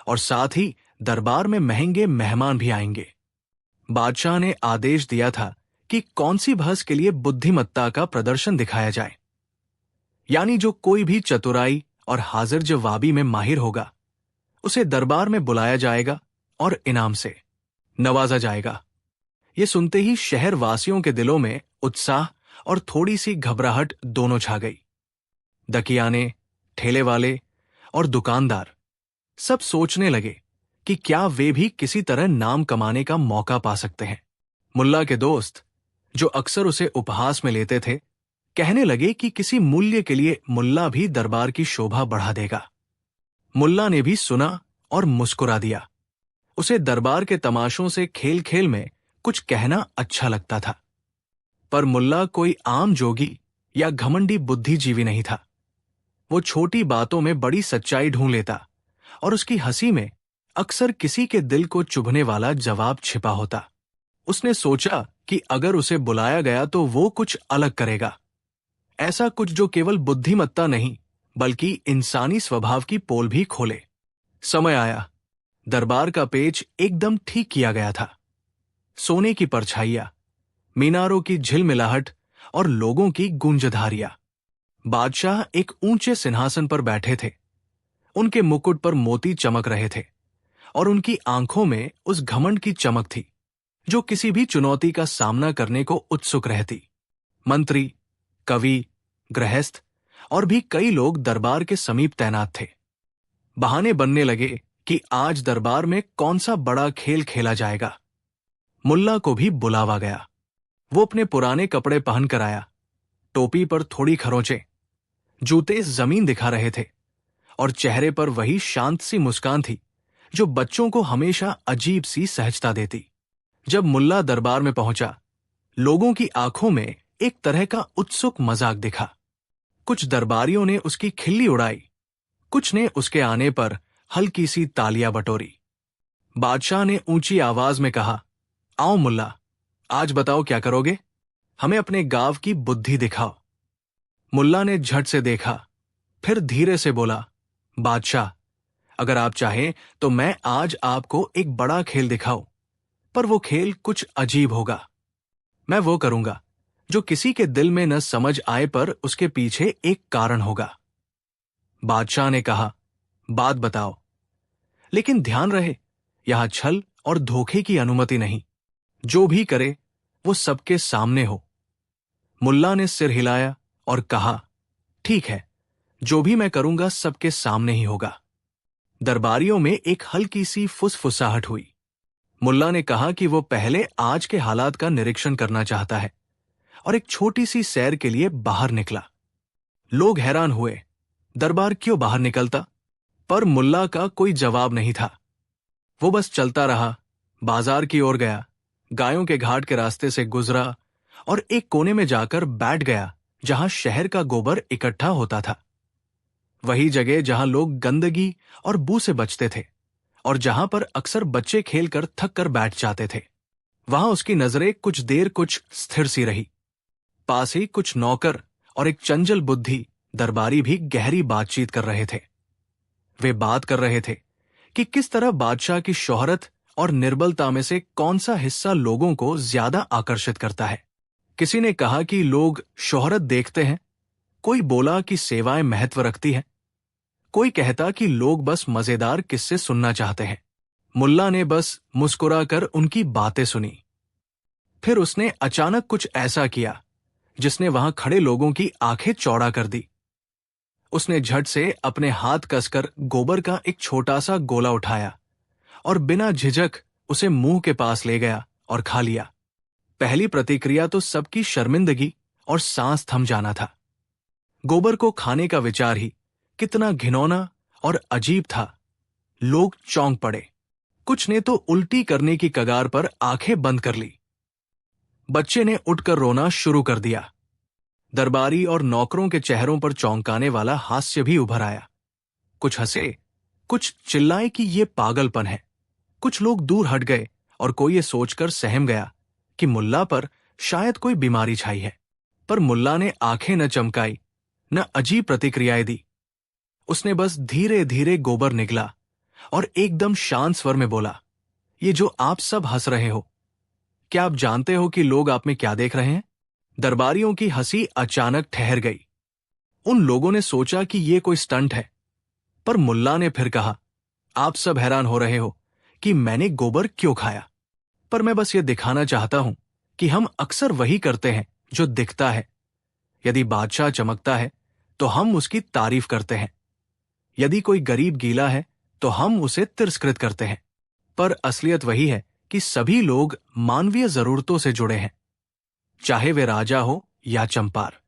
और साथ ही दरबार में महंगे मेहमान भी आएंगे। बादशाह ने आदेश दिया था कि कौन सी बहस के लिए बुद्धिमत्ता का प्रदर्शन दिखाया जाए, यानी जो कोई भी चतुराई और हाजिर जवाबी में माहिर होगा, उसे दरबार में बुलाया जाएगा और इनाम से नवाजा जाएगा। ये सुनते ही शहर वासियों के दिलों में उत्साह और थोड़ी सी घबराहट दोनों छा गई। दकियाने, ठेले वाले और दुकानदार सब सोचने लगे कि क्या वे भी किसी तरह नाम कमाने का मौका पा सकते हैं। मुल्ला के दोस्त, जो अक्सर उसे उपहास में लेते थे, कहने लगे कि किसी मूल्य के लिए मुल्ला भी दरबार की शोभा बढ़ा देगा। मुल्ला ने भी सुना और मुस्कुरा दिया। उसे दरबार के तमाशों से खेल खेल में कुछ कहना अच्छा लगता था, पर मुल्ला कोई आम जोगी या घमंडी बुद्धिजीवी नहीं था। वो छोटी बातों में बड़ी सच्चाई ढूंढ लेता और उसकी हंसी में अक्सर किसी के दिल को चुभने वाला जवाब छिपा होता। उसने सोचा कि अगर उसे बुलाया गया तो वो कुछ अलग करेगा, ऐसा कुछ जो केवल बुद्धिमत्ता नहीं बल्कि इंसानी स्वभाव की पोल भी खोले। समय आया, दरबार का पेच एकदम ठीक किया गया था। सोने की परछाइयां, मीनारों की झिलमिलाहट और लोगों की गूंजधारियां। बादशाह एक ऊंचे सिंहासन पर बैठे थे। उनके मुकुट पर मोती चमक रहे थे और उनकी आंखों में उस घमंड की चमक थी जो किसी भी चुनौती का सामना करने को उत्सुक रहती। मंत्री, कवि, गृहस्थ और भी कई लोग दरबार के समीप तैनात थे। बहाने बनने लगे कि आज दरबार में कौन सा बड़ा खेल खेला जाएगा। मुल्ला को भी बुलावा गया। वो अपने पुराने कपड़े पहनकर आया, टोपी पर थोड़ी खरोंचे, जूते जमीन दिखा रहे थे और चेहरे पर वही शांत सी मुस्कान थी जो बच्चों को हमेशा अजीब सी सहजता देती। जब मुल्ला दरबार में पहुंचा, लोगों की आंखों में एक तरह का उत्सुक मजाक दिखा। कुछ दरबारियों ने उसकी खिल्ली उड़ाई, कुछ ने उसके आने पर हल्की सी तालियां बटोरी। बादशाह ने ऊंची आवाज में कहा, आओ मुल्ला, आज बताओ क्या करोगे? हमें अपने गांव की बुद्धि दिखाओ। मुल्ला ने झट से देखा, फिर धीरे से बोला, बादशाह, अगर आप चाहें तो मैं आज आपको एक बड़ा खेल दिखाऊं, पर वो खेल कुछ अजीब होगा। मैं वो करूंगा जो किसी के दिल में न समझ आए, पर उसके पीछे एक कारण होगा। बादशाह ने कहा, बात बताओ, लेकिन ध्यान रहे यहां छल और धोखे की अनुमति नहीं। जो भी करे वो सबके सामने हो। मुल्ला ने सिर हिलाया और कहा, ठीक है, जो भी मैं करूंगा सबके सामने ही होगा। दरबारियों में एक हल्की सी फुसफुसाहट हुई। मुल्ला ने कहा कि वो पहले आज के हालात का निरीक्षण करना चाहता है और एक छोटी सी सैर के लिए बाहर निकला। लोग हैरान हुए, दरबार क्यों बाहर निकलता? पर मुल्ला का कोई जवाब नहीं था। वो बस चलता रहा, बाजार की ओर गया, गायों के घाट के रास्ते से गुजरा और एक कोने में जाकर बैठ गया जहां शहर का गोबर इकट्ठा होता था। वही जगह जहां लोग गंदगी और बू से बचते थे और जहां पर अक्सर बच्चे खेलकर थक कर बैठ जाते थे। वहां उसकी नजरें कुछ देर कुछ स्थिर सी रही। पास ही कुछ नौकर और एक चंचल बुद्धि दरबारी भी गहरी बातचीत कर रहे थे। वे बात कर रहे थे कि किस तरह बादशाह की शोहरत और निर्बलता में से कौन सा हिस्सा लोगों को ज्यादा आकर्षित करता है। किसी ने कहा कि लोग शोहरत देखते हैं, कोई बोला कि सेवाएं महत्व रखती हैं, कोई कहता कि लोग बस मजेदार किस्से सुनना चाहते हैं। मुल्ला ने बस मुस्कुराकर उनकी बातें सुनी। फिर उसने अचानक कुछ ऐसा किया जिसने वहां खड़े लोगों की आंखें चौड़ा कर दी। उसने झट से अपने हाथ कसकर गोबर का एक छोटा सा गोला उठाया और बिना झिझक उसे मुंह के पास ले गया और खा लिया। पहली प्रतिक्रिया तो सबकी शर्मिंदगी और सांस थम जाना था। गोबर को खाने का विचार ही कितना घिनौना और अजीब था। लोग चौंक पड़े, कुछ ने तो उल्टी करने की कगार पर आंखें बंद कर ली। बच्चे ने उठकर रोना शुरू कर दिया। दरबारी और नौकरों के चेहरों पर चौंकाने वाला हास्य भी उभर आया। कुछ हंसे, कुछ चिल्लाए कि ये पागलपन है। कुछ लोग दूर हट गए और कोई ये सोचकर सहम गया कि मुल्ला पर शायद कोई बीमारी छाई है। पर मुल्ला ने आंखें न चमकाई, न अजीब प्रतिक्रियाएं दी। उसने बस धीरे धीरे गोबर निगला और एकदम शांत स्वर में बोला, ये जो आप सब हंस रहे हो, क्या आप जानते हो कि लोग आप में क्या देख रहे हैं? दरबारियों की हंसी अचानक ठहर गई। उन लोगों ने सोचा कि ये कोई स्टंट है। पर मुल्ला ने फिर कहा, आप सब हैरान हो रहे हो कि मैंने गोबर क्यों खाया, पर मैं बस ये दिखाना चाहता हूं कि हम अक्सर वही करते हैं जो दिखता है। यदि बादशाह चमकता है तो हम उसकी तारीफ करते हैं, यदि कोई गरीब गीला है तो हम उसे तिरस्कृत करते हैं। पर असलियत वही है कि सभी लोग मानवीय जरूरतों से जुड़े हैं, चाहे वे राजा हो या चंपार।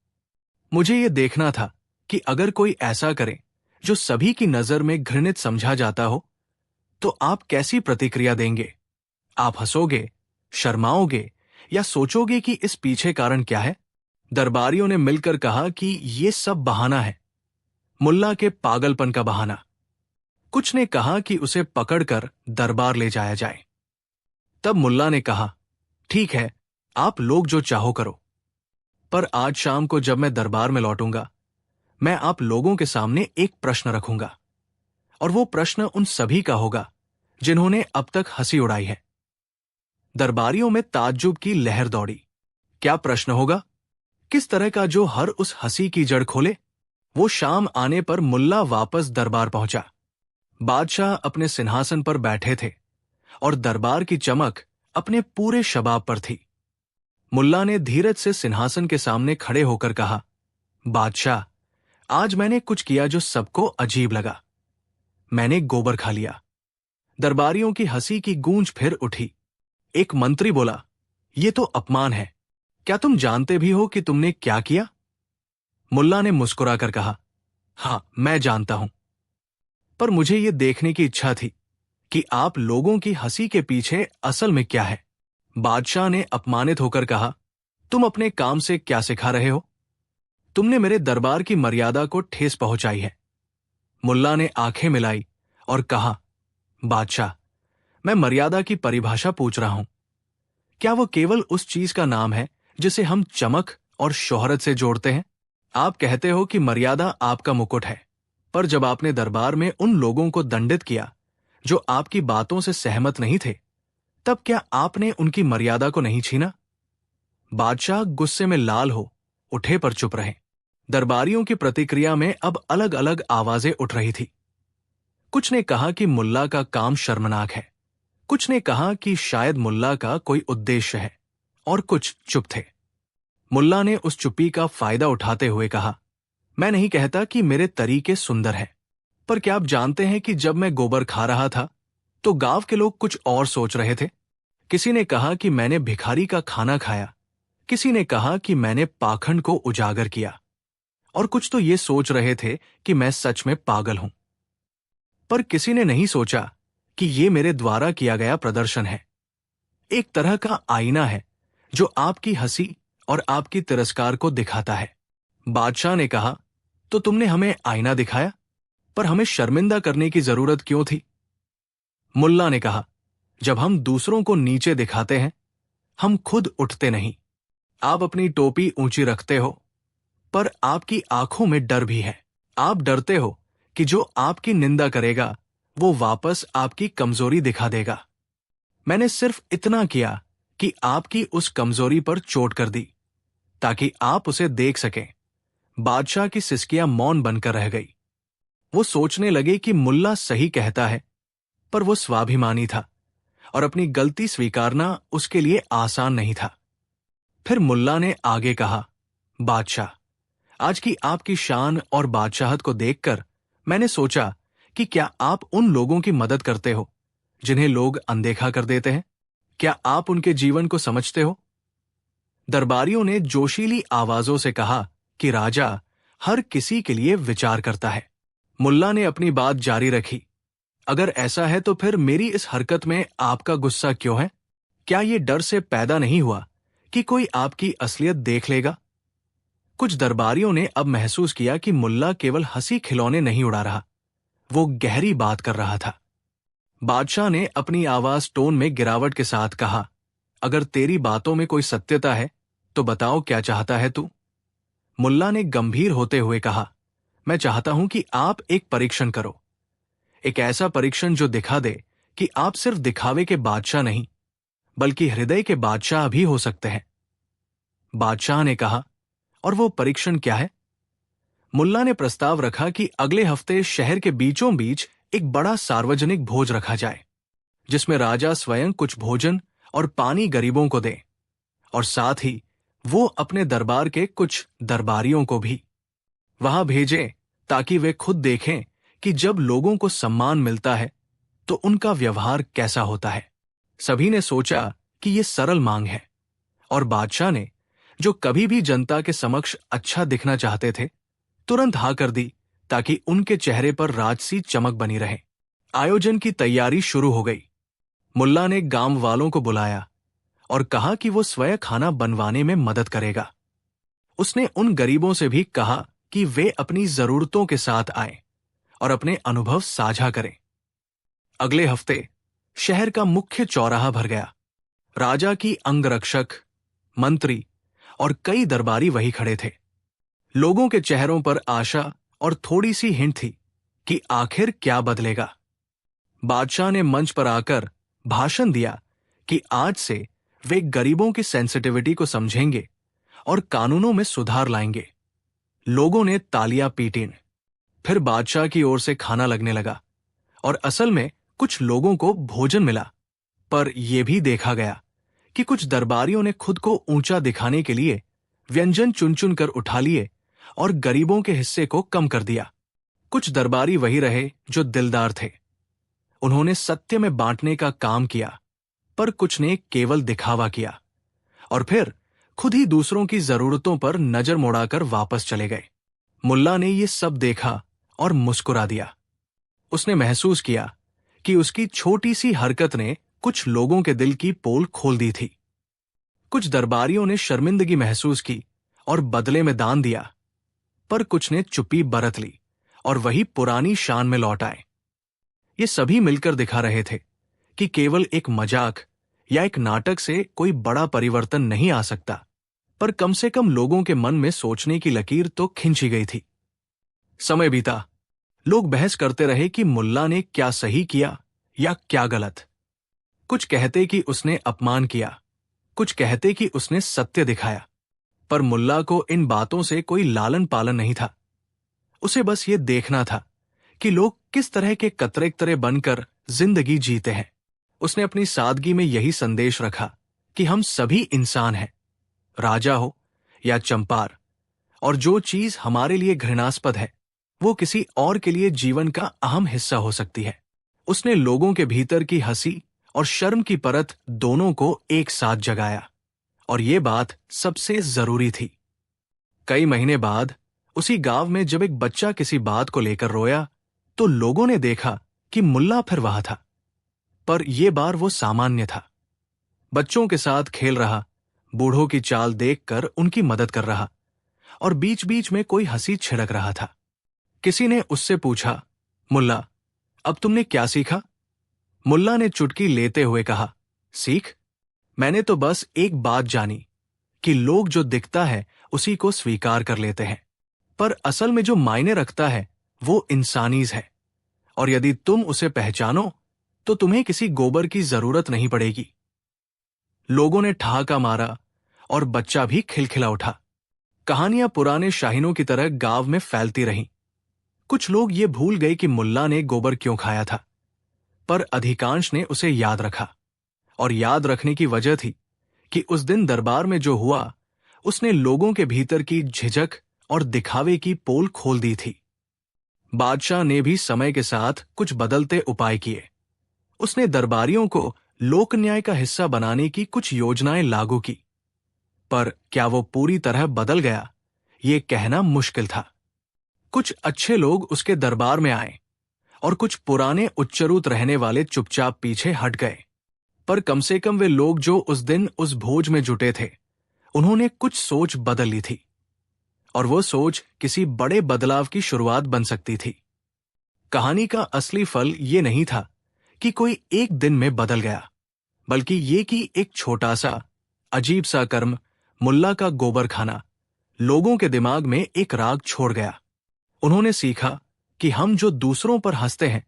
मुझे ये देखना था कि अगर कोई ऐसा करे जो सभी की नजर में घृणित समझा जाता हो, तो आप कैसी प्रतिक्रिया देंगे? आप हंसोगे, शर्माओगे या सोचोगे कि इस पीछे कारण क्या है? दरबारियों ने मिलकर कहा कि ये सब बहाना है, मुल्ला के पागलपन का बहाना। कुछ ने कहा कि उसे पकड़कर दरबार ले जाया जाए। तब मुल्ला ने कहा, ठीक है, आप लोग जो चाहो करो, पर आज शाम को जब मैं दरबार में लौटूंगा, मैं आप लोगों के सामने एक प्रश्न रखूंगा, और वो प्रश्न उन सभी का होगा जिन्होंने अब तक हंसी उड़ाई है। दरबारियों में ताज्जुब की लहर दौड़ी। क्या प्रश्न होगा? किस तरह का जो हर उस हंसी की जड़ खोले? वो शाम आने पर मुल्ला वापस दरबार पहुंचा। बादशाह अपने सिंहासन पर बैठे थे और दरबार की चमक अपने पूरे शबाब पर थी। मुल्ला ने धीरज से सिंहासन के सामने खड़े होकर कहा, बादशाह, आज मैंने कुछ किया जो सबको अजीब लगा। मैंने गोबर खा लिया। दरबारियों की हंसी की गूंज फिर उठी। एक मंत्री बोला, यह तो अपमान है। क्या तुम जानते भी हो कि तुमने क्या किया? मुल्ला ने मुस्कुराकर कहा, हां, मैं जानता हूं, पर मुझे यह देखने की इच्छा थी कि आप लोगों की हंसी के पीछे असल में क्या है। बादशाह ने अपमानित होकर कहा, तुम अपने काम से क्या सिखा रहे हो? तुमने मेरे दरबार की मर्यादा को ठेस पहुंचाई है। मुल्ला ने आंखें मिलाई और कहा, बादशाह, मैं मर्यादा की परिभाषा पूछ रहा हूं। क्या वो केवल उस चीज का नाम है जिसे हम चमक और शोहरत से जोड़ते हैं? आप कहते हो कि मर्यादा आपका मुकुट है, पर जब आपने दरबार में उन लोगों को दंडित किया जो आपकी बातों से सहमत नहीं थे, तब क्या आपने उनकी मर्यादा को नहीं छीना? बादशाह गुस्से में लाल हो उठे पर चुप रहे। दरबारियों की प्रतिक्रिया में अब अलग अलग आवाजें उठ रही थी। कुछ ने कहा कि मुल्ला का काम शर्मनाक है, कुछ ने कहा कि शायद मुल्ला का कोई उद्देश्य है, और कुछ चुप थे। मुल्ला ने उस चुप्पी का फायदा उठाते हुए कहा, मैं नहीं कहता कि मेरे तरीके सुंदर हैं, पर क्या आप जानते हैं कि जब मैं गोबर खा रहा था तो गांव के लोग कुछ और सोच रहे थे। किसी ने कहा कि मैंने भिखारी का खाना खाया, किसी ने कहा कि मैंने पाखंड को उजागर किया, और कुछ तो ये सोच रहे थे कि मैं सच में पागल हूं। पर किसी ने नहीं सोचा कि ये मेरे द्वारा किया गया प्रदर्शन है, एक तरह का आईना है जो आपकी हंसी और आपकी तिरस्कार को दिखाता है। बादशाह ने कहा, तो तुमने हमें आईना दिखाया, पर हमें शर्मिंदा करने की जरूरत क्यों थी? मुल्ला ने कहा, जब हम दूसरों को नीचे दिखाते हैं, हम खुद उठते नहीं। आप अपनी टोपी ऊंची रखते हो, पर आपकी आंखों में डर भी है। आप डरते हो कि जो आपकी निंदा करेगा वो वापस आपकी कमजोरी दिखा देगा। मैंने सिर्फ इतना किया कि आपकी उस कमजोरी पर चोट कर दी ताकि आप उसे देख सकें। बादशाह की सिसकियां मौन बनकर रह गई। वो सोचने लगे कि मुल्ला सही कहता है, पर वो स्वाभिमानी था और अपनी गलती स्वीकारना उसके लिए आसान नहीं था। फिर मुल्ला ने आगे कहा, बादशाह, आज की आपकी शान और बादशाहत को देखकर मैंने सोचा कि क्या आप उन लोगों की मदद करते हो जिन्हें लोग अनदेखा कर देते हैं? क्या आप उनके जीवन को समझते हो? दरबारियों ने जोशीली आवाजों से कहा कि राजा हर किसी के लिए विचार करता है। मुल्ला ने अपनी बात जारी रखी, अगर ऐसा है तो फिर मेरी इस हरकत में आपका गुस्सा क्यों है? क्या ये डर से पैदा नहीं हुआ कि कोई आपकी असलियत देख लेगा? कुछ दरबारियों ने अब महसूस किया कि मुल्ला केवल हंसी खिलौने नहीं उड़ा रहा, वो गहरी बात कर रहा था। बादशाह ने अपनी आवाज टोन में गिरावट के साथ कहा, अगर तेरी बातों में कोई सत्यता है तो बताओ, क्या चाहता है तू? मुल्ला ने गंभीर होते हुए कहा, मैं चाहता हूं कि आप एक परीक्षण करो, एक ऐसा परीक्षण जो दिखा दे कि आप सिर्फ दिखावे के बादशाह नहीं बल्कि हृदय के बादशाह भी हो सकते हैं। बादशाह ने कहा, और वो परीक्षण क्या है? मुल्ला ने प्रस्ताव रखा कि अगले हफ्ते शहर के बीचों बीच एक बड़ा सार्वजनिक भोज रखा जाए, जिसमें राजा स्वयं कुछ भोजन और पानी गरीबों को दे, और साथ ही वो अपने दरबार के कुछ दरबारियों को भी वहां भेजे ताकि वे खुद देखें कि जब लोगों को सम्मान मिलता है तो उनका व्यवहार कैसा होता है। सभी ने सोचा कि यह सरल मांग है, और बादशाह ने, जो कभी भी जनता के समक्ष अच्छा दिखना चाहते थे, तुरंत हाँ कर दी ताकि उनके चेहरे पर राजसी चमक बनी रहे। आयोजन की तैयारी शुरू हो गई। मुल्ला ने गांव वालों को बुलाया और कहा कि वो स्वयं खाना बनवाने में मदद करेगा। उसने उन गरीबों से भी कहा कि वे अपनी जरूरतों के साथ आएं और अपने अनुभव साझा करें। अगले हफ्ते शहर का मुख्य चौराहा भर गया। राजा की अंगरक्षक, मंत्री और कई दरबारी वही खड़े थे। लोगों के चेहरों पर आशा और थोड़ी सी हिंट थी कि आखिर क्या बदलेगा। बादशाह ने मंच पर आकर भाषण दिया कि आज से वे गरीबों की सेंसिटिविटी को समझेंगे और कानूनों में सुधार लाएंगे। लोगों ने तालियां पीटीं। फिर बादशाह की ओर से खाना लगने लगा और असल में कुछ लोगों को भोजन मिला। पर यह भी देखा गया कि कुछ दरबारियों ने खुद को ऊंचा दिखाने के लिए व्यंजन चुन चुन कर उठा लिए और गरीबों के हिस्से को कम कर दिया। कुछ दरबारी वही रहे जो दिलदार थे। उन्होंने सत्य में बांटने का काम किया, पर कुछ ने केवल दिखावा किया और फिर खुद ही दूसरों की जरूरतों पर नजर मुड़ाकर वापस चले गए। मुल्ला ने ये सब देखा और मुस्कुरा दिया। उसने महसूस किया कि उसकी छोटी सी हरकत ने कुछ लोगों के दिल की पोल खोल दी थी। कुछ दरबारियों ने शर्मिंदगी महसूस की और बदले में दान दिया, पर कुछ ने चुप्पी बरत ली और वही पुरानी शान में लौट आए। ये सभी मिलकर दिखा रहे थे कि केवल एक मजाक या एक नाटक से कोई बड़ा परिवर्तन नहीं आ सकता, पर कम से कम लोगों के मन में सोचने की लकीर तो खींची गई थी। समय बीता। लोग बहस करते रहे कि मुल्ला ने क्या सही किया या क्या गलत। कुछ कहते कि उसने अपमान किया, कुछ कहते कि उसने सत्य दिखाया, पर मुल्ला को इन बातों से कोई लालन पालन नहीं था। उसे बस ये देखना था कि लोग किस तरह के कतरे बनकर जिंदगी जीते हैं। उसने अपनी सादगी में यही संदेश रखा कि हम सभी इंसान हैं, राजा हो या चंपार, और जो चीज हमारे लिए घृणास्पद है वो किसी और के लिए जीवन का अहम हिस्सा हो सकती है। उसने लोगों के भीतर की हंसी और शर्म की परत दोनों को एक साथ जगाया, और ये बात सबसे जरूरी थी। कई महीने बाद उसी गांव में जब एक बच्चा किसी बात को लेकर रोया तो लोगों ने देखा कि मुल्ला फिर वहां था, पर यह बार वो सामान्य था। बच्चों के साथ खेल रहा, बूढ़ों की चाल देखकर उनकी मदद कर रहा, और बीच बीच में कोई हंसी छिड़क रहा था। किसी ने उससे पूछा, मुल्ला, अब तुमने क्या सीखा? मुल्ला ने चुटकी लेते हुए कहा, सीख? मैंने तो बस एक बात जानी कि लोग जो दिखता है उसी को स्वीकार कर लेते हैं, पर असल में जो मायने रखता है वो इंसानीज है, और यदि तुम उसे पहचानो तो तुम्हें किसी गोबर की जरूरत नहीं पड़ेगी। लोगों ने ठहाका मारा और बच्चा भी खिलखिला उठा। कहानियां पुराने शाहीनों की तरह गांव में फैलती रहीं। कुछ लोग ये भूल गए कि मुल्ला ने गोबर क्यों खाया था, पर अधिकांश ने उसे याद रखा, और याद रखने की वजह थी कि उस दिन दरबार में जो हुआ उसने लोगों के भीतर की झिझक और दिखावे की पोल खोल दी थी। बादशाह ने भी समय के साथ कुछ बदलते उपाय किए। उसने दरबारियों को लोक न्याय का हिस्सा बनाने की कुछ योजनाएं लागू की, पर क्या वो पूरी तरह बदल गया, ये कहना मुश्किल था। कुछ अच्छे लोग उसके दरबार में आए और कुछ पुराने उच्चरूत रहने वाले चुपचाप पीछे हट गए, पर कम से कम वे लोग जो उस दिन उस भोज में जुटे थे उन्होंने कुछ सोच बदल ली थी, और वो सोच किसी बड़े बदलाव की शुरुआत बन सकती थी। कहानी का असली फल ये नहीं था कि कोई एक दिन में बदल गया, बल्कि ये कि एक छोटा सा अजीब सा कर्म, मुल्ला का गोबर खाना, लोगों के दिमाग में एक राग छोड़ गया। उन्होंने सीखा कि हम जो दूसरों पर हंसते हैं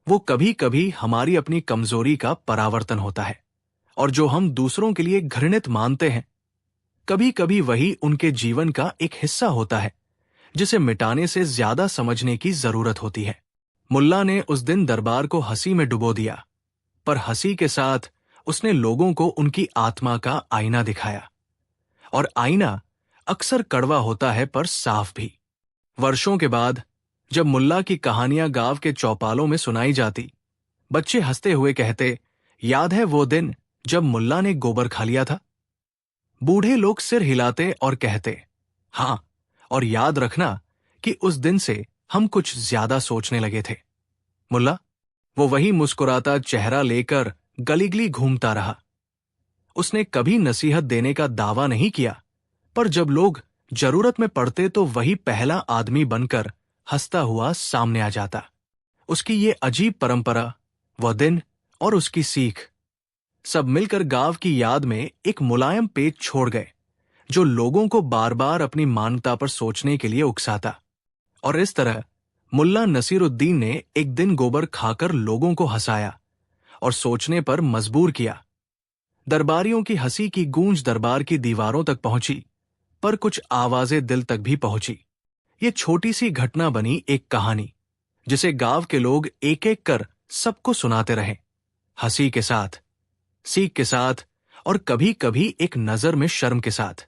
वो कभी कभी हमारी अपनी कमजोरी का परावर्तन होता है, और जो हम दूसरों के लिए घृणित मानते हैं कभी कभी वही उनके जीवन का एक हिस्सा होता है जिसे मिटाने से ज्यादा समझने की जरूरत होती है। मुल्ला ने उस दिन दरबार को हंसी में डुबो दिया, पर हंसी के साथ उसने लोगों को उनकी आत्मा का आईना दिखाया, और आईना अक्सर कड़वा होता है पर साफ भी। वर्षों के बाद जब मुल्ला की कहानियां गांव के चौपालों में सुनाई जाती, बच्चे हंसते हुए कहते, याद है वो दिन जब मुल्ला ने गोबर खा लिया था? बूढ़े लोग सिर हिलाते और कहते, हाँ, और याद रखना कि उस दिन से हम कुछ ज्यादा सोचने लगे थे। मुल्ला वो वही मुस्कुराता चेहरा लेकर गली गली घूमता रहा। उसने कभी नसीहत देने का दावा नहीं किया, पर जब लोग जरूरत में पड़ते तो वही पहला आदमी बनकर हंसता हुआ सामने आ जाता। उसकी ये अजीब परंपरा, वह दिन और उसकी सीख सब मिलकर गांव की याद में एक मुलायम पेच छोड़ गए जो लोगों को बार बार अपनी मानवता पर सोचने के लिए उकसाता। और इस तरह मुल्ला नसीरुद्दीन ने एक दिन गोबर खाकर लोगों को हंसाया और सोचने पर मजबूर किया। दरबारियों की हंसी की गूंज दरबार की दीवारों तक पहुंची, पर कुछ आवाजें दिल तक भी पहुंची। ये छोटी सी घटना बनी एक कहानी जिसे गांव के लोग एक एक कर सबको सुनाते रहे, हंसी के साथ, सीख के साथ और कभी कभी एक नजर में शर्म के साथ।